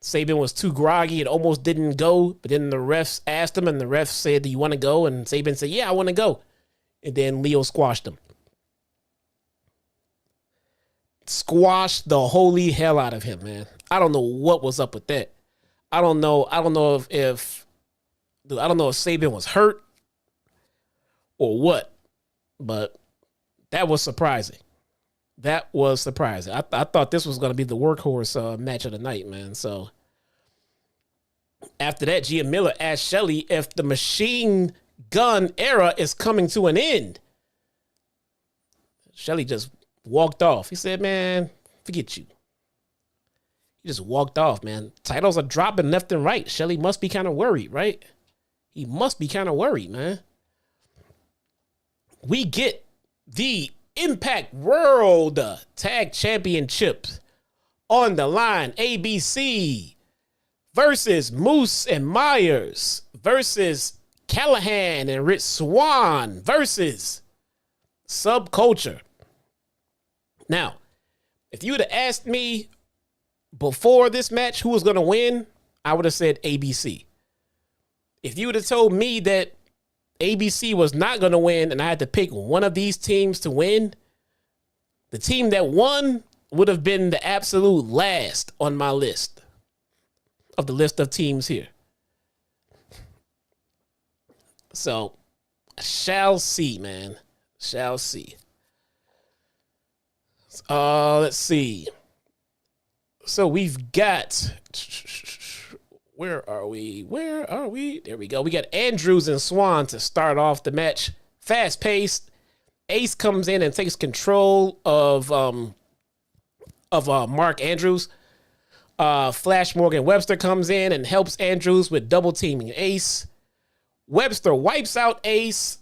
Sabin was too groggy. It almost didn't go. But then the refs asked him, and the refs said, "Do you want to go?" And Sabin said, "Yeah, I want to go." And then Lio squashed him. Squashed the holy hell out of him, man. I don't know what was up with that. I don't know if Sabin was hurt or what, but that was surprising. I thought this was going to be the workhorse match of the night, man. So after that, Gia Miller asked Shelley if the machine gun era is coming to an end. Shelley just walked off. He said, "Man, forget you." He just walked off, man. Titles are dropping left and right. Shelley must be kind of worried, right? He must be kind of worried, man. We get the Impact World Tag Championships on the line. ABC versus Moose and Myers versus Callihan and Rich Swann versus Subculture. Now, if you would have asked me before this match who was going to win, I would have said ABC. If you would have told me that ABC was not going to win and I had to pick one of these teams to win, the team that won would have been the absolute last on my list of the list of teams here. So, shall see, man. Shall see. Let's see. So we've got, where are we? There we go. We got Andrews and Swann to start off the match. Fast paced. Ace comes in and takes control of Mark Andrews. Flash Morgan Webster comes in and helps Andrews with double teaming Ace. Webster wipes out Ace.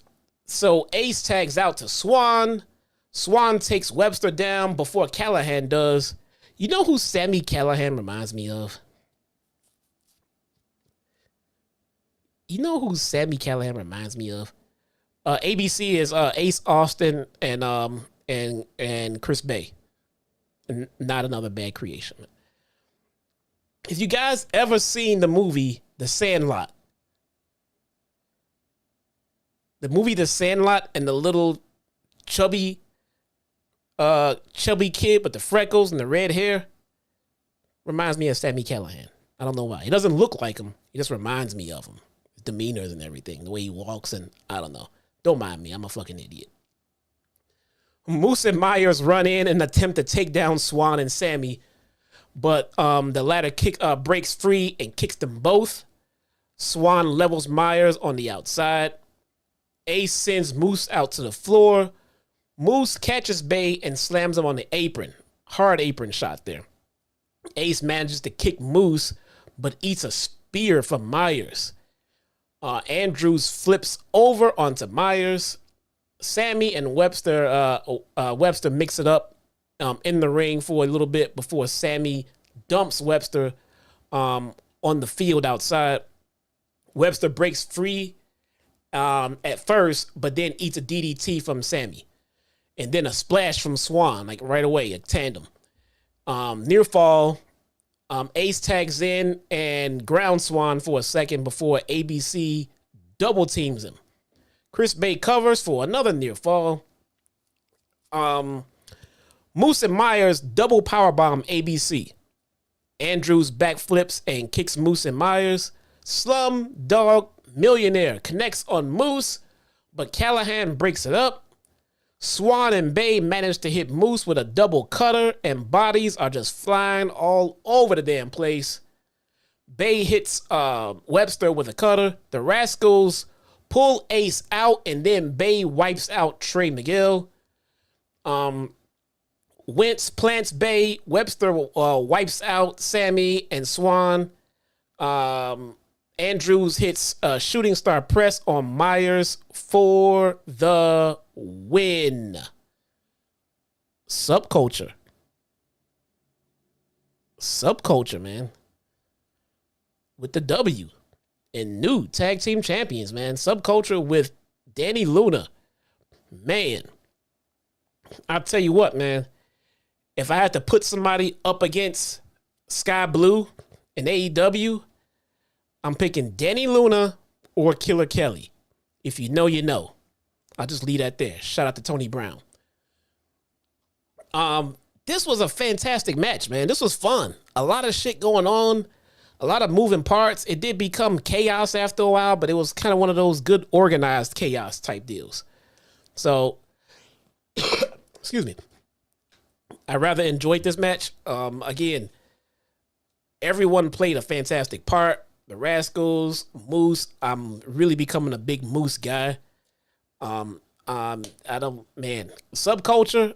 So Ace tags out to Swann. Swann takes Webster down before Callihan does. You know who Sami Callihan reminds me of? ABC is Ace Austin and Chris Bay. And not another bad creation. If you guys ever seen the movie The Sandlot, and the little chubby kid with the freckles and the red hair reminds me of Sami Callihan. I don't know why. He doesn't look like him. He just reminds me of him. His demeanors and everything, the way he walks, and I don't know. Don't mind me. I'm a fucking idiot. Moose and Myers run in and attempt to take down Swann and Sami, but the latter breaks free and kicks them both. Swann levels Myers on the outside. Ace sends Moose out to the floor. Moose catches Bay and slams him on the apron. Hard apron shot there. Ace manages to kick Moose, but eats a spear from Myers. Andrews flips over onto Myers. Sami and Webster mix it up in the ring for a little bit before Sami dumps Webster on the field outside. Webster breaks free at first, but then eats a DDT from Sami. And then a splash from Swann, like right away, a tandem. Near fall, Ace tags in and grounds Swann for a second before ABC double teams him. Chris Bay covers for another near fall. Moose and Myers double powerbomb ABC. Andrews backflips and kicks Moose and Myers. Slum Dog Millionaire connects on Moose, but Callihan breaks it up. Swann and Bay managed to hit Moose with a double cutter, and bodies are just flying all over the damn place. Bay hits Webster with a cutter. The Rascals pull Ace out, and then Bay wipes out Trey Miguel. Wentz plants Bay. Webster wipes out Sami and Swann. Andrews hits a shooting star press on Myers for the win. Subculture. Subculture, man. With the W. And new tag team champions, man. Subculture with Danny Luna. Man. I'll tell you what, man. If I had to put somebody up against Sky Blue in AEW, I'm picking Danny Luna or Killer Kelly. If you know, you know. I'll just leave that there. Shout out to Tony Brown. This was a fantastic match, man. This was fun. A lot of shit going on. A lot of moving parts. It did become chaos after a while, but it was kind of one of those good organized chaos type deals. So, excuse me. I rather enjoyed this match. Again, everyone played a fantastic part. The Rascals, Moose. I'm really becoming a big Moose guy. Subculture.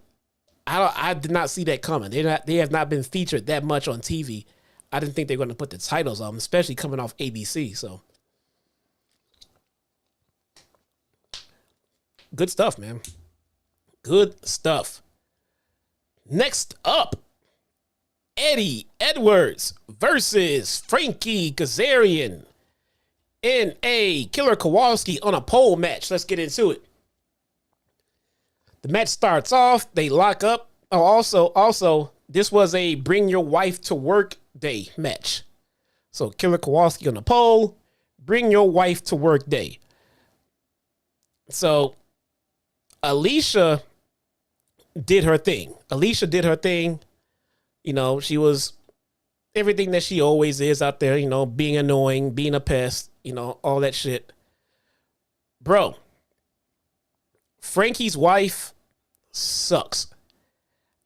I did not see that coming. They have not been featured that much on TV. I didn't think they were going to put the titles on them, especially coming off ABC. So, good stuff, man. Good stuff. Next up, Eddie Edwards versus Frankie Kazarian in a Killer Kowalski on a pole match. Let's get into it. The match starts off. They lock up. Oh, also, this was a bring your wife to work day match. So Killer Kowalski on the pole, bring your wife to work day. So Alicia did her thing. You know, she was everything that she always is out there, you know, being annoying, being a pest, you know, all that shit. Bro, Frankie's wife sucks.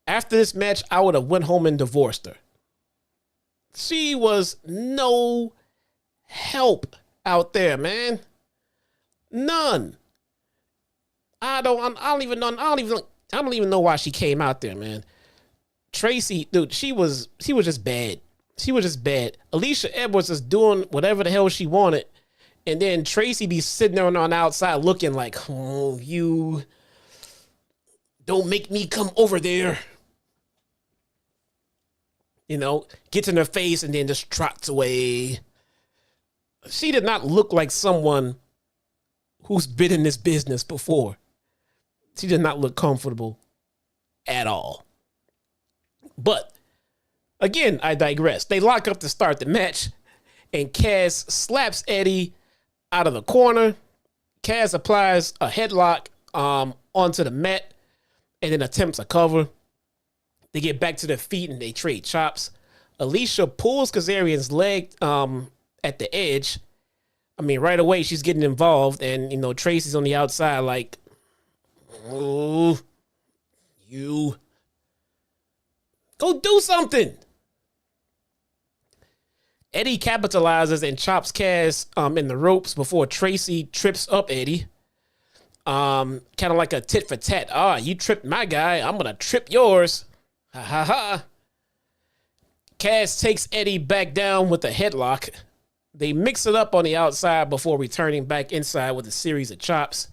After this match, I would have went home and divorced her. She was no help out there, man. None. I don't even know why she came out there, man. Tracy, dude, she was just bad. She was just bad. Alicia Edwards is doing whatever the hell she wanted. And then Tracy be sitting there on the outside looking like, oh, you don't make me come over there. You know, gets in her face and then just trots away. She did not look like someone who's been in this business before. She did not look comfortable at all. But, again, I digress. They lock up to start the match, and Kaz slaps Eddie out of the corner. Kaz applies a headlock onto the mat and then attempts a cover. They get back to their feet and they trade chops. Alicia pulls Kazarian's leg at the edge. I mean, right away, she's getting involved, and, you know, Tracy's on the outside like, oh, you go do something. Eddie capitalizes and chops Kaz in the ropes before Tracy trips up Eddie. Kind of like a tit for tat. Ah, you tripped my guy, I'm gonna trip yours. Ha ha ha. Kaz takes Eddie back down with a headlock. They mix it up on the outside before returning back inside with a series of chops.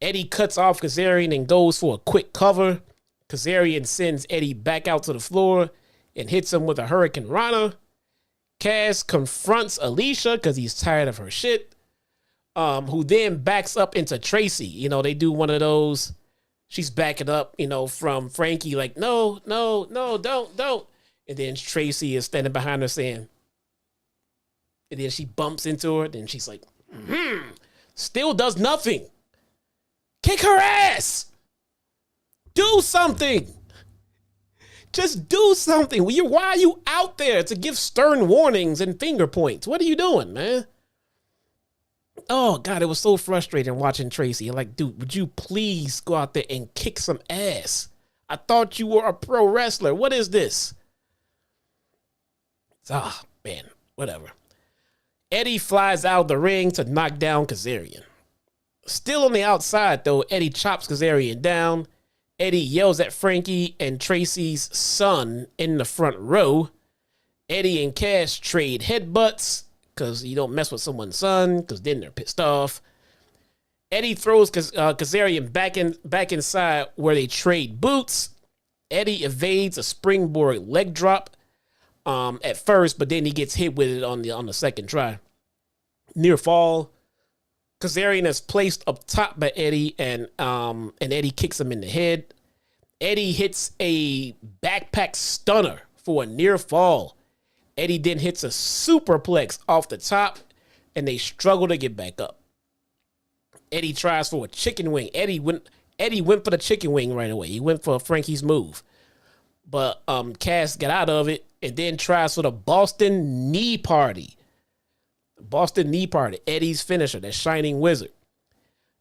Eddie cuts off Kazarian and goes for a quick cover. Kazarian sends Eddie back out to the floor and hits him with a Hurricane Rana. Kaz confronts Alicia because he's tired of her shit, who then backs up into Tracy. You know, they do one of those, she's backing up, you know, from Frankie, like, no, don't. And then Tracy is standing behind her saying, and then she bumps into her. Then she's like, still does nothing. Kick her ass. Do something. Just do something. Why are you out there to give stern warnings and finger points? What are you doing, man? oh God, it was so frustrating watching Tracy. Like, dude, would you please go out there and kick some ass? I thought you were a pro wrestler. What is this? Ah, man, whatever. Eddie flies out of the ring to knock down Kazarian. Still on the outside, though, Eddie chops Kazarian down. Eddie yells at Frankie and Tracy's son in the front row. Eddie and Cash trade headbutts because you don't mess with someone's son because then they're pissed off. Eddie throws Kazarian back inside where they trade boots. Eddie evades a springboard leg drop at first, but then he gets hit with it on the second try. Near fall. Kazarian is placed up top by Eddie, and Eddie kicks him in the head. Eddie hits a backpack stunner for a near fall. Eddie then hits a superplex off the top, and they struggle to get back up. Eddie tries for a chicken wing. Eddie went for the chicken wing right away. He went for Frankie's move. But Cass got out of it and then tries for the Boston Knee Party. Boston Knee Party, Eddie's finisher, that Shining Wizard.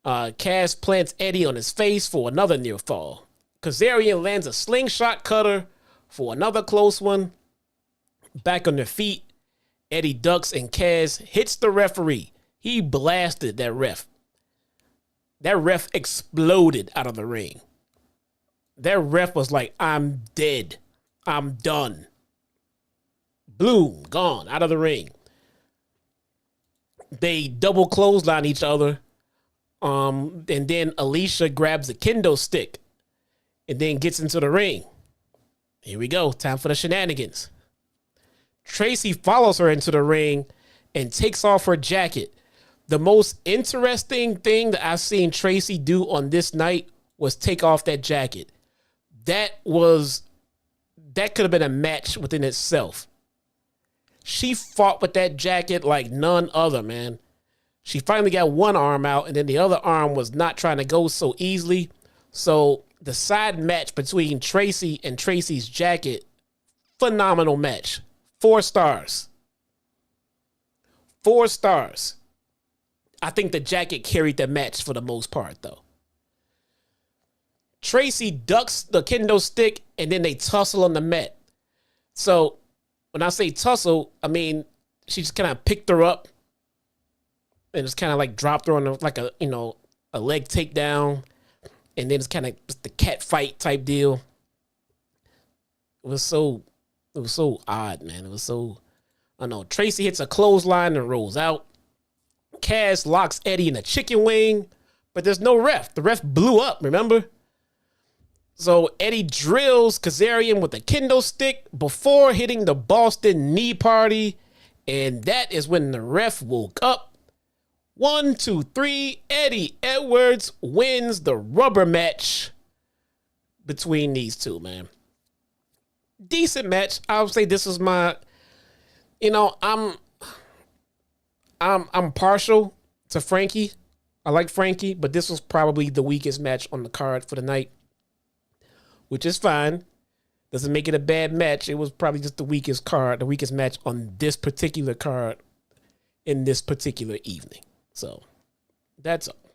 Cass plants Eddie on his face for another near fall. Kazarian lands a slingshot cutter for another close one. Back on their feet, Eddie ducks and Cass hits the referee. He blasted that ref. That ref exploded out of the ring. That ref was like, I'm dead. I'm done. Boom, gone, out of the ring. They double clothesline each other. And then Alicia grabs a kendo stick and then gets into the ring. Here we go. Time for the shenanigans. Tracy follows her into the ring and takes off her jacket. The most interesting thing that I've seen Tracy do on this night was take off that jacket. That could have been a match within itself. She fought with that jacket like none other, man. She finally got one arm out, and then the other arm was not trying to go so easily. So the side match between Tracy and Tracy's jacket, phenomenal match. 4 stars. 4 stars. I think the jacket carried the match for the most part, though. Tracy ducks the kendo stick, and then they tussle on the mat. So when I say tussle, I mean she just kind of picked her up and just kind of like dropped her on a leg takedown, and then it's kind of just the cat fight type deal. It was so odd, man. It was so, I don't know. Tracy hits a clothesline and rolls out. Cass locks Eddie in a chicken wing, but there's no ref. The ref blew up, remember? So Eddie drills Kazarian with a kendo stick before hitting the Boston Knee Party, and that is when the ref woke up. 1, 2, 3. Eddie Edwards wins the rubber match between these two, man. Decent match. I would say this is my, I'm partial to Frankie. I like Frankie, but this was probably the weakest match on the card for the night, which is fine. Doesn't make it a bad match. It was probably just the weakest match on this particular card in this particular evening. So that's all.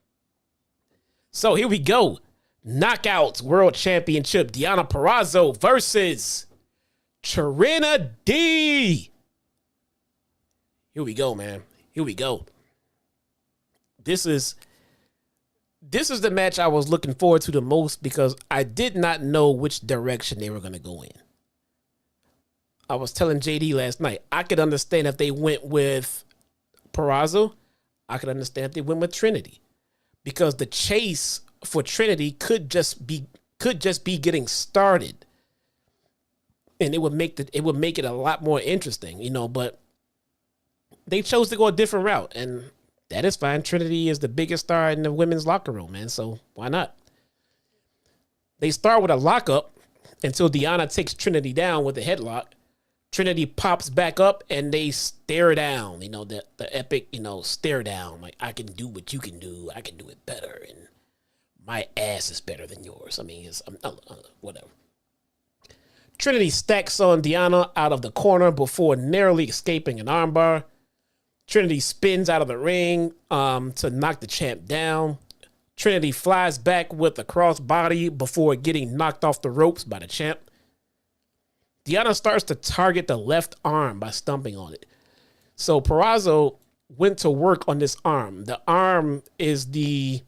So here we go. Knockouts World Championship. Deonna Purrazzo versus Trinity. Here we go, man. Here we go. This is the match I was looking forward to the most because I did not know which direction they were going to go in. I was telling JD last night, I could understand if they went with Purrazzo. I could understand if they went with Trinity, because the chase for Trinity could just be getting started, and it would make it a lot more interesting, But they chose to go a different route, and that is fine. Trinity is the biggest star in the women's locker room, man. So why not? They start with a lockup until Deonna takes Trinity down with a headlock. Trinity pops back up and they stare down, the epic, stare down. Like, I can do what you can do. I can do it better. And my ass is better than yours. I mean, whatever. Trinity stacks on Deonna out of the corner before narrowly escaping an armbar. Trinity spins out of the ring to knock the champ down. Trinity flies back with a crossbody before getting knocked off the ropes by the champ. Deonna starts to target the left arm by stomping on it. So Purrazzo went to work on this arm. The arm is the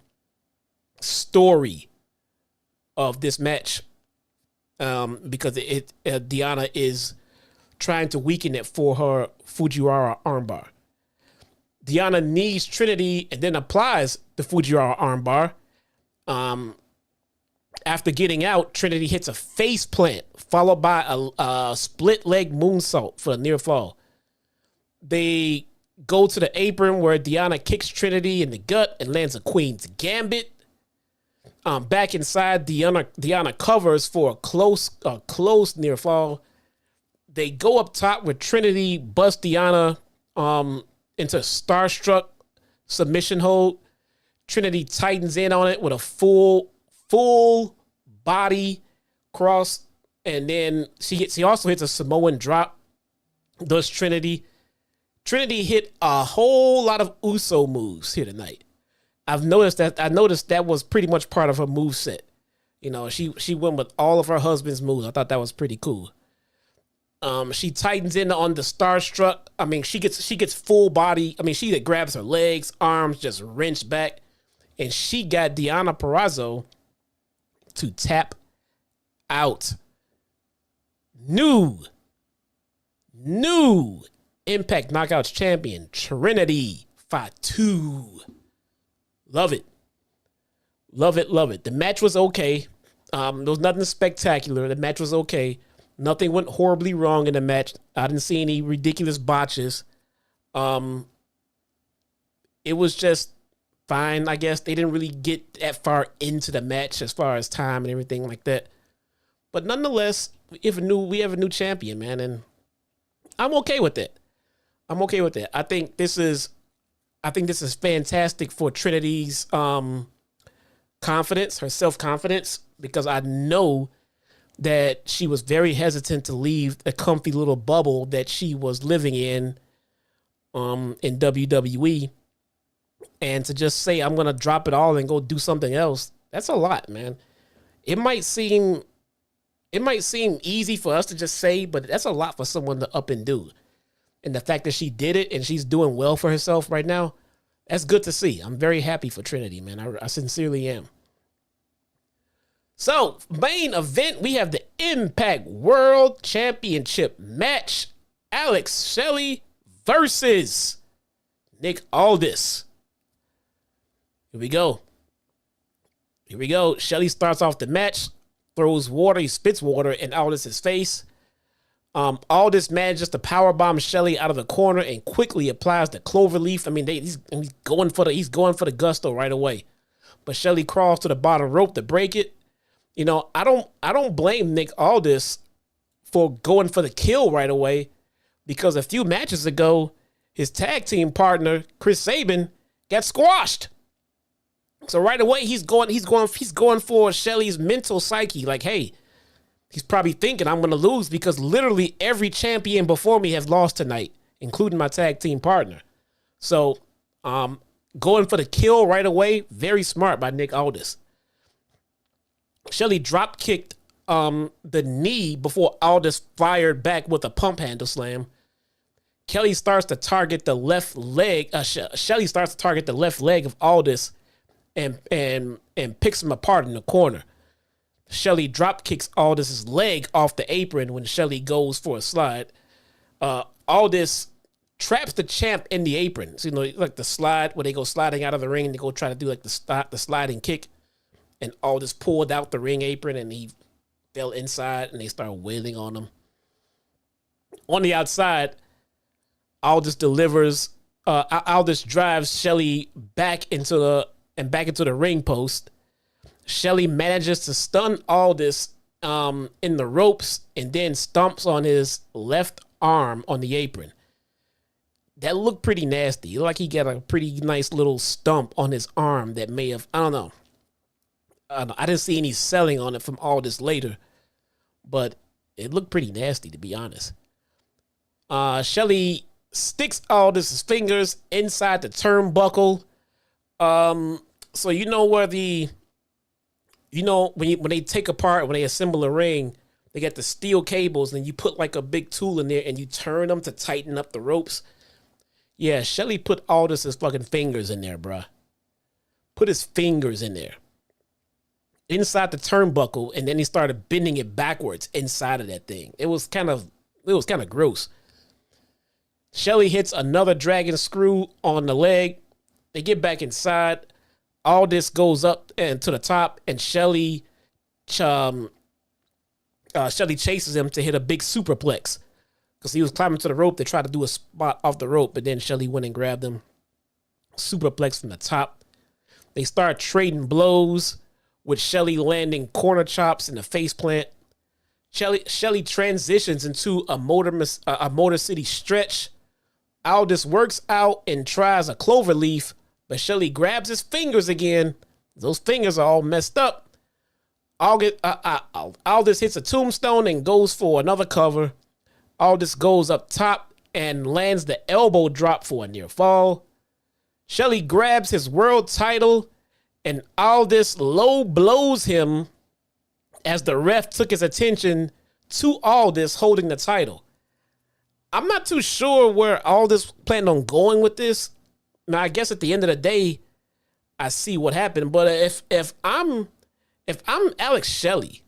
story of this match because Deonna is trying to weaken it for her Fujiwara armbar. Deonna knees Trinity and then applies the Fujiwara armbar. After getting out, Trinity hits a face plant followed by a split leg moonsault for a near fall. They go to the apron where Deonna kicks Trinity in the gut and lands a Queen's Gambit. Back inside, Deonna covers for a close near fall. They go up top with Trinity busts Deonna into a Starstruck submission hold. Trinity tightens in on it with a full body cross, and then she also hits a Samoan drop. Does Trinity hit a whole lot of Uso moves here tonight. I noticed that was pretty much part of her moveset. You know, she went with all of her husband's moves. I thought that was pretty cool. She tightens in on the Starstruck. I mean, she gets full body. I mean, she grabs her legs, arms just wrenched back, and she got Deonna Purrazzo to tap out. New Impact Knockouts champion Trinity Fatu. Love it. The match was okay. There was nothing spectacular. The match was okay. Nothing went horribly wrong in the match. I didn't see any ridiculous botches. It was just fine, I guess. They didn't really get that far into the match as far as time and everything like that. But nonetheless, we have a new champion, man, and I'm okay with that. I think this is fantastic for Trinity's confidence, her self-confidence, because I know that she was very hesitant to leave the comfy little bubble that she was living in WWE, and to just say, I'm going to drop it all and go do something else. That's a lot, man. It might seem easy for us to just say, but that's a lot for someone to up and do. And the fact that she did it and she's doing well for herself right now, that's good to see. I'm very happy for Trinity, man. I sincerely am. So, main event, we have the Impact World Championship match. Alex Shelley versus Nick Aldis. Here we go. Shelley starts off the match, throws water, he spits water in Aldis' face. Aldis manages to powerbomb Shelley out of the corner and quickly applies the cloverleaf. I mean, he's going for the gusto right away. But Shelley crawls to the bottom rope to break it. You know, I don't blame Nick Aldis for going for the kill right away, because a few matches ago, his tag team partner, Chris Sabin, got squashed. So right away, he's going for Shelley's mental psyche. Like, hey, he's probably thinking I'm going to lose because literally every champion before me has lost tonight, including my tag team partner. So, going for the kill right away, very smart by Nick Aldis. Shelley drop kicked the knee before Aldis fired back with a pump handle slam. Shelley starts to target the left leg. Shelley starts to target the left leg of Aldis and picks him apart in the corner. Shelley drop kicks Aldis' leg off the apron when Shelley goes for a slide. Aldis traps the champ in the apron. So, you know, like the slide where they go sliding out of the ring and they go try to do like the sliding kick. And Aldis pulled out the ring apron and he fell inside and they started wailing on him. On the outside, Aldis drives Shelley back into the ring post. Shelley manages to stun Aldis in the ropes and then stomps on his left arm on the apron. That looked pretty nasty. It looked like he got a pretty nice little stump on his arm that may have, I don't know. I didn't see any selling on it from Aldis later, but it looked pretty nasty, to be honest. Shelley sticks Aldis' fingers inside the turnbuckle. So you know where when they take apart, when they assemble a ring, they get the steel cables and you put like a big tool in there and you turn them to tighten up the ropes. Yeah, Shelley put Aldis' fucking fingers in there, bruh. Put his fingers in there. Inside the turnbuckle, and then he started bending it backwards inside of that thing. It was kind of gross. Shelley hits another dragon screw on the leg. They get back inside. Aldis goes up and to the top, and Shelley chases him to hit a big superplex because he was climbing to the rope. They tried to do a spot off the rope, but then Shelley went and grabbed him. Superplex from the top. They start trading blows with Shelley landing corner chops in the face plant. Shelley transitions into a Motor City stretch. Aldis works out and tries a clover leaf, but Shelley grabs his fingers again. Those fingers are all messed up. Aldis hits a tombstone and goes for another cover. Aldis goes up top and lands the elbow drop for a near fall. Shelley grabs his world title and Aldis low blows him as the ref took his attention to Aldis holding the title. I'm not too sure where Aldis planned on going with this. Now, I guess at the end of the day, I see what happened. But if I'm Alex Shelley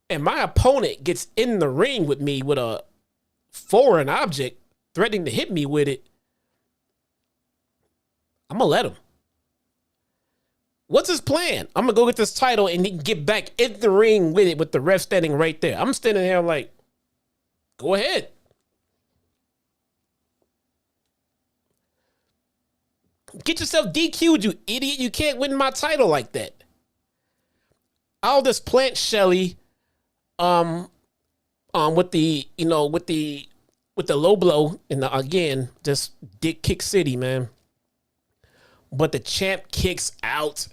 and my opponent gets in the ring with me with a foreign object threatening to hit me with it, I'm going to let him. What's his plan? I'm going to go get this title and he can get back in the ring with it with the ref standing right there. I'm standing there like, go ahead. Get yourself DQ'd, you idiot. You can't win my title like that. Aldis plants Shelley with the low blow and again, just dick kick city, man. But the champ kicks out.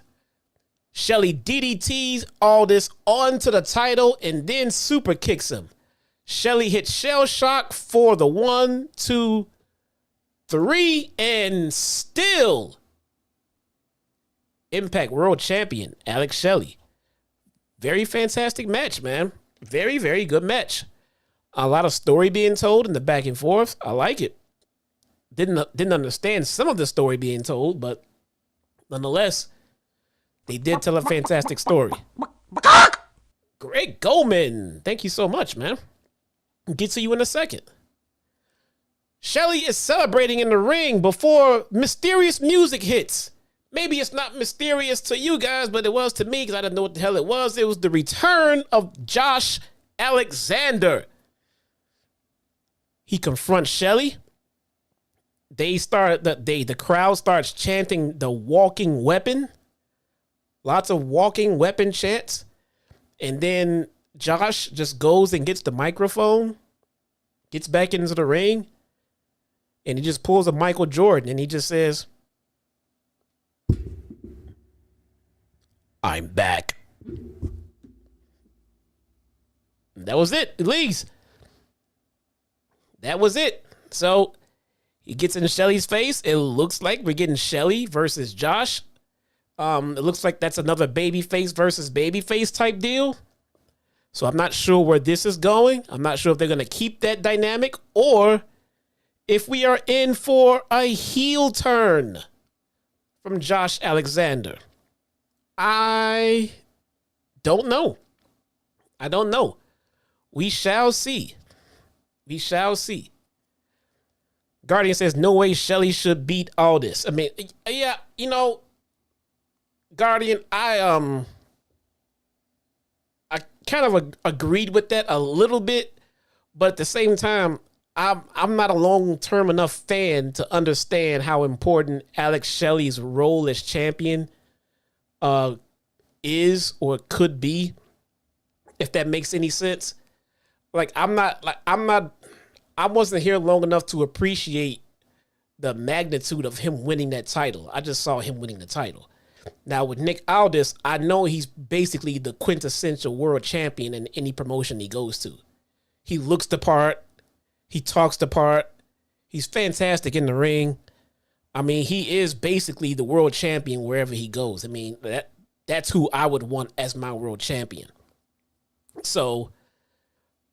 Shelley DDTs Aldis onto the title and then super kicks him. Shelley hits Shell Shock for the 1, 2, 3, and still Impact World Champion Alex Shelley. Very fantastic match, man. Very, very good match. A lot of story being told in the back and forth. I like it. Didn't understand some of the story being told, but nonetheless, they did tell a fantastic story. Greg Goldman, thank you so much, man. I'll get to you in a second. Shelley is celebrating in the ring before mysterious music hits. Maybe it's not mysterious to you guys, but it was to me because I didn't know what the hell it was. It was the return of Josh Alexander. He confronts Shelley. The crowd starts chanting the walking weapon. Lots of walking weapon chants. And then Josh just goes and gets the microphone, gets back into the ring, and he just pulls a Michael Jordan and he just says, I'm back. That was it. At least. That was it. So he gets in Shelley's face. It looks like we're getting Shelley versus Josh. It looks like that's another babyface versus babyface type deal. So I'm not sure where this is going. I'm not sure if they're going to keep that dynamic or if we are in for a heel turn from Josh Alexander. I don't know. I don't know. We shall see. We shall see. Guardian says, no way Shelley should beat Aldis. I mean, yeah, Guardian, I kind of agreed with that a little bit, but at the same time, I'm not a long-term enough fan to understand how important Alex Shelley's role as champion is or could be, if that makes any sense. I wasn't here long enough to appreciate the magnitude of him winning that title. I just saw him winning the title. Now with Nick Aldis, I know he's basically the quintessential world champion in any promotion he goes to. He looks the part. He talks the part. He's fantastic in the ring. I mean, he is basically the world champion wherever he goes. I mean, that's who I would want as my world champion. So,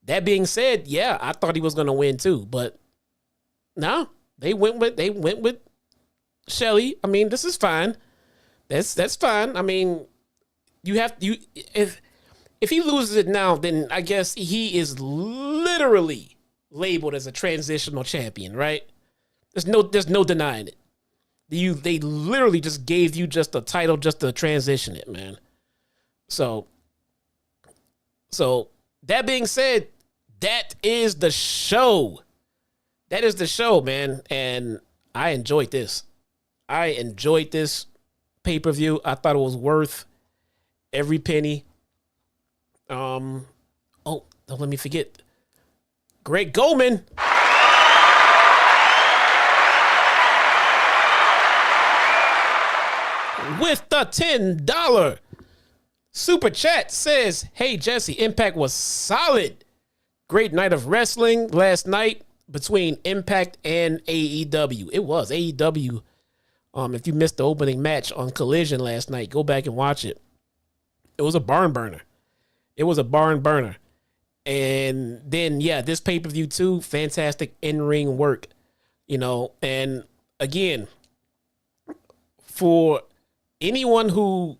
that being said, yeah, I thought he was going to win too, but no, they went with Shelley. I mean, this is fine. That's fine. I mean, if he loses it now, then I guess he is literally labeled as a transitional champion, right? There's no denying it. They literally just gave you just a title just to transition it, man. So that being said, that is the show. That is the show, man. And I enjoyed this. I enjoyed this pay-per-view. I thought it was worth every penny. Don't let me forget. Greg Goldman. With the $10 super chat says, hey, Jesse, Impact was solid. Great night of wrestling last night between Impact and AEW. It was AEW. If you missed the opening match on Collision last night, go back and watch it. It was a barn burner. And then, yeah, this pay-per-view too, fantastic in-ring work, and again, for anyone who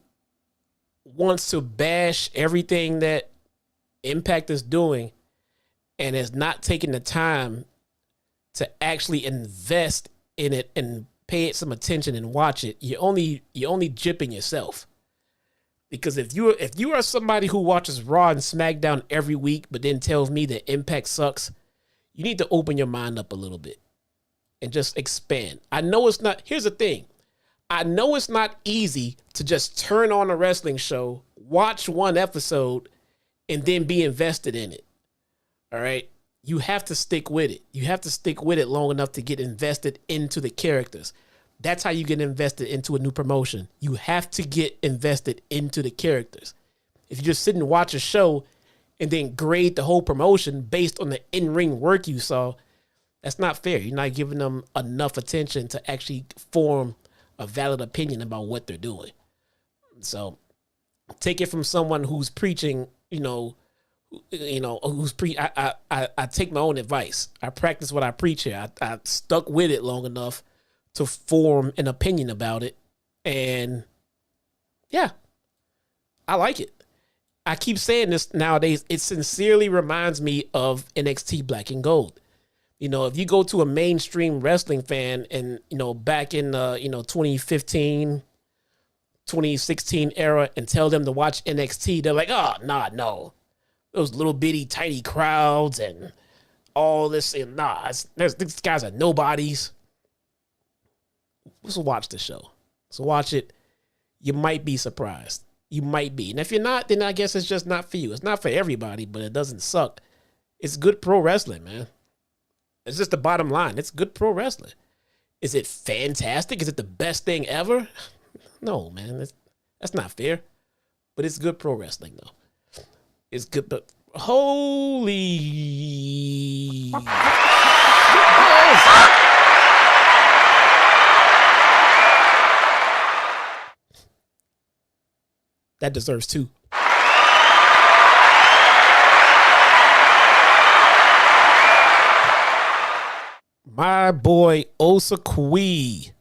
wants to bash everything that Impact is doing and is not taking the time to actually invest in it and pay it some attention and watch it, you're only gypping yourself. Because if you are somebody who watches Raw and SmackDown every week, but then tells me that Impact sucks, you need to open your mind up a little bit and just expand. I know it's not. Here's the thing. I know it's not easy to just turn on a wrestling show, watch one episode, and then be invested in it. All right? You have to stick with it. You have to stick with it long enough to get invested into the characters. That's how you get invested into a new promotion. You have to get invested into the characters. If you just sit and watch a show and then grade the whole promotion based on the in-ring work you saw, that's not fair. You're not giving them enough attention to actually form a valid opinion about what they're doing. So take it from someone who's preaching, I take my own advice. I practice what I preach here. I stuck with it long enough to form an opinion about it. And yeah, I like it. I keep saying this nowadays. It sincerely reminds me of NXT Black and Gold. If you go to a mainstream wrestling fan and, back in, 2015, 2016 era and tell them to watch NXT, they're like, oh, no. Those little bitty tiny crowds and all this. And these guys are nobodies. Let's watch the show. So watch it. You might be surprised. You might be. And if you're not, then I guess it's just not for you. It's not for everybody, but it doesn't suck. It's good pro wrestling, man. It's just the bottom line. It's good pro wrestling. Is it fantastic? Is it the best thing ever? No, man. That's not fair. But it's good pro wrestling, though. It's good, but holy... That deserves two. My boy Osakui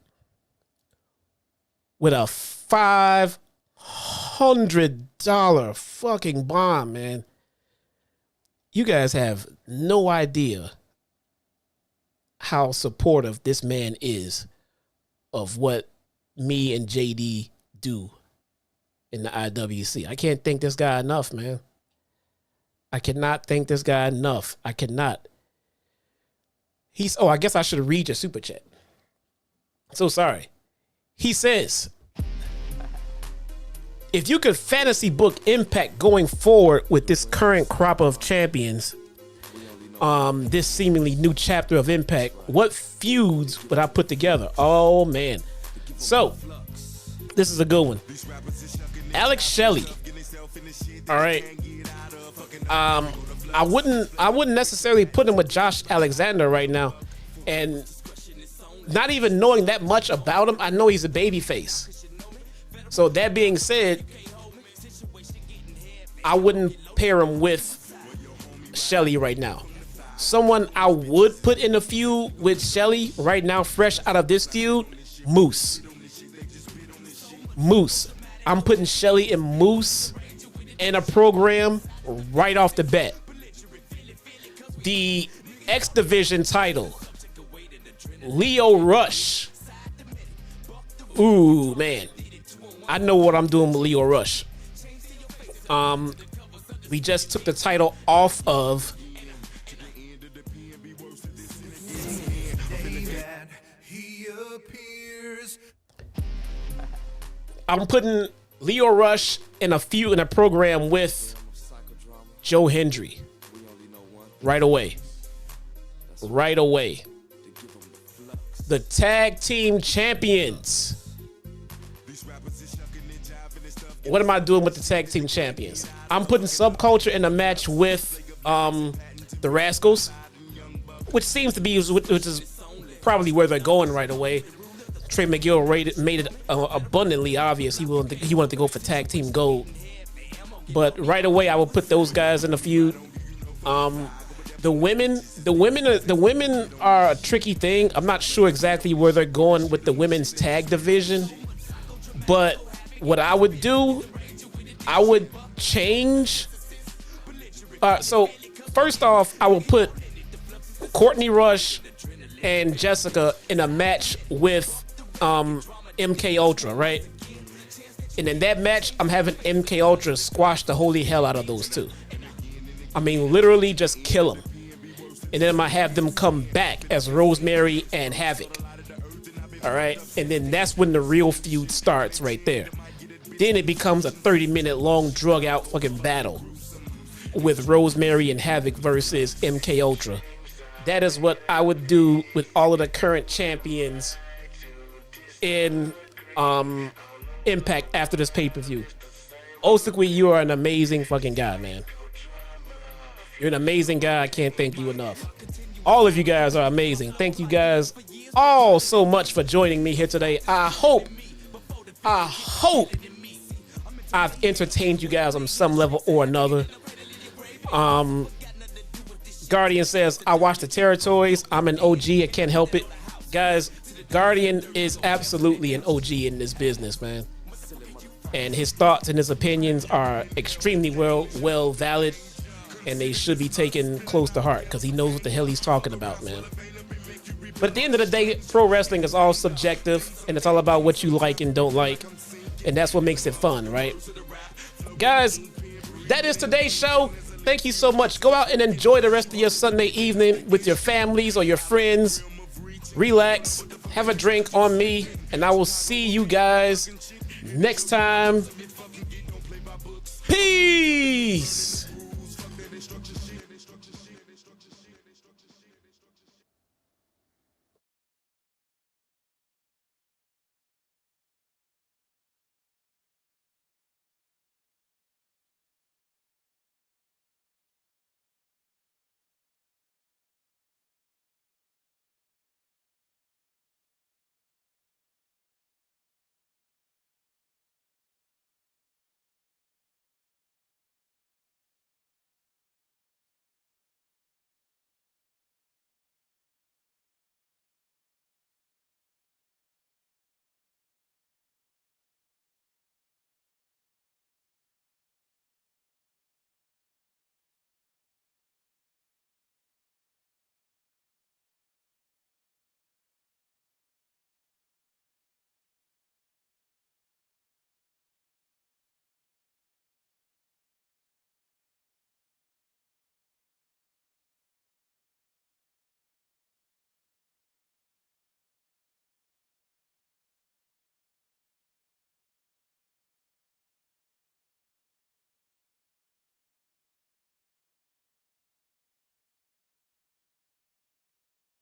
with a $500 fucking bomb, man. You guys have no idea how supportive this man is of what me and JD do in the IWC. I can't thank this guy enough, man. I cannot thank this guy enough. I cannot. I guess I should read your super chat. So sorry. He says, if you could fantasy book Impact going forward with this current crop of champions, this seemingly new chapter of Impact, what feuds would I put together? Oh, man. So, this is a good one. Alex Shelley. All right. I wouldn't necessarily put him with Josh Alexander right now. And not even knowing that much about him, I know he's a babyface. So that being said, I wouldn't pair him with Shelley right now. Someone I would put in a feud with Shelley right now, fresh out of this feud, Moose. I'm putting Shelley and Moose in a program right off the bat. The X Division title, Lio Rush. Ooh, man. I know what I'm doing with Lio Rush. We just took the title off of I'm putting Lio Rush in a feud in a program with Joe Hendry. Right away. The tag team champions. What am I doing with the tag team champions? I'm putting Subculture in a match with the Rascals, which seems to be, which is probably where they're going right away. Trey McGill made it abundantly obvious he wanted to go for tag team gold. But right away, I will put those guys in a feud. The women are a tricky thing. I'm not sure exactly where they're going with the women's tag division. But what I would do, I would change. So first off, I will put Courtney Rush and Jessicka in a match with MK Ultra, right? And in that match, I'm having MK Ultra squash the holy hell out of those two. I mean, literally just kill them. And then I'm gonna have them come back as Rosemary and Havoc. All right, and then that's when the real feud starts right there. Then it becomes a 30-minute long drug out fucking battle with Rosemary and Havoc versus MK Ultra. That is what I would do with all of the current champions in Impact after this pay-per-view. Osikwe, you are an amazing fucking guy, man. You're an amazing guy. I can't thank you enough. All of you guys are amazing. Thank you guys all so much for joining me here today. I hope I've entertained you guys on some level or another. Guardian says, I watch the territories. I'm an OG. I can't help it. Guys, Guardian is absolutely an OG in this business, man. And his thoughts and his opinions are extremely well valid, and they should be taken close to heart because he knows what the hell he's talking about, man. But at the end of the day, pro wrestling is all subjective, and it's all about what you like and don't like, and that's what makes it fun, right? Guys, that is today's show. Thank you so much. Go out and enjoy the rest of your Sunday evening with your families or your friends. Relax, have a drink on me, and I will see you guys next time. Peace.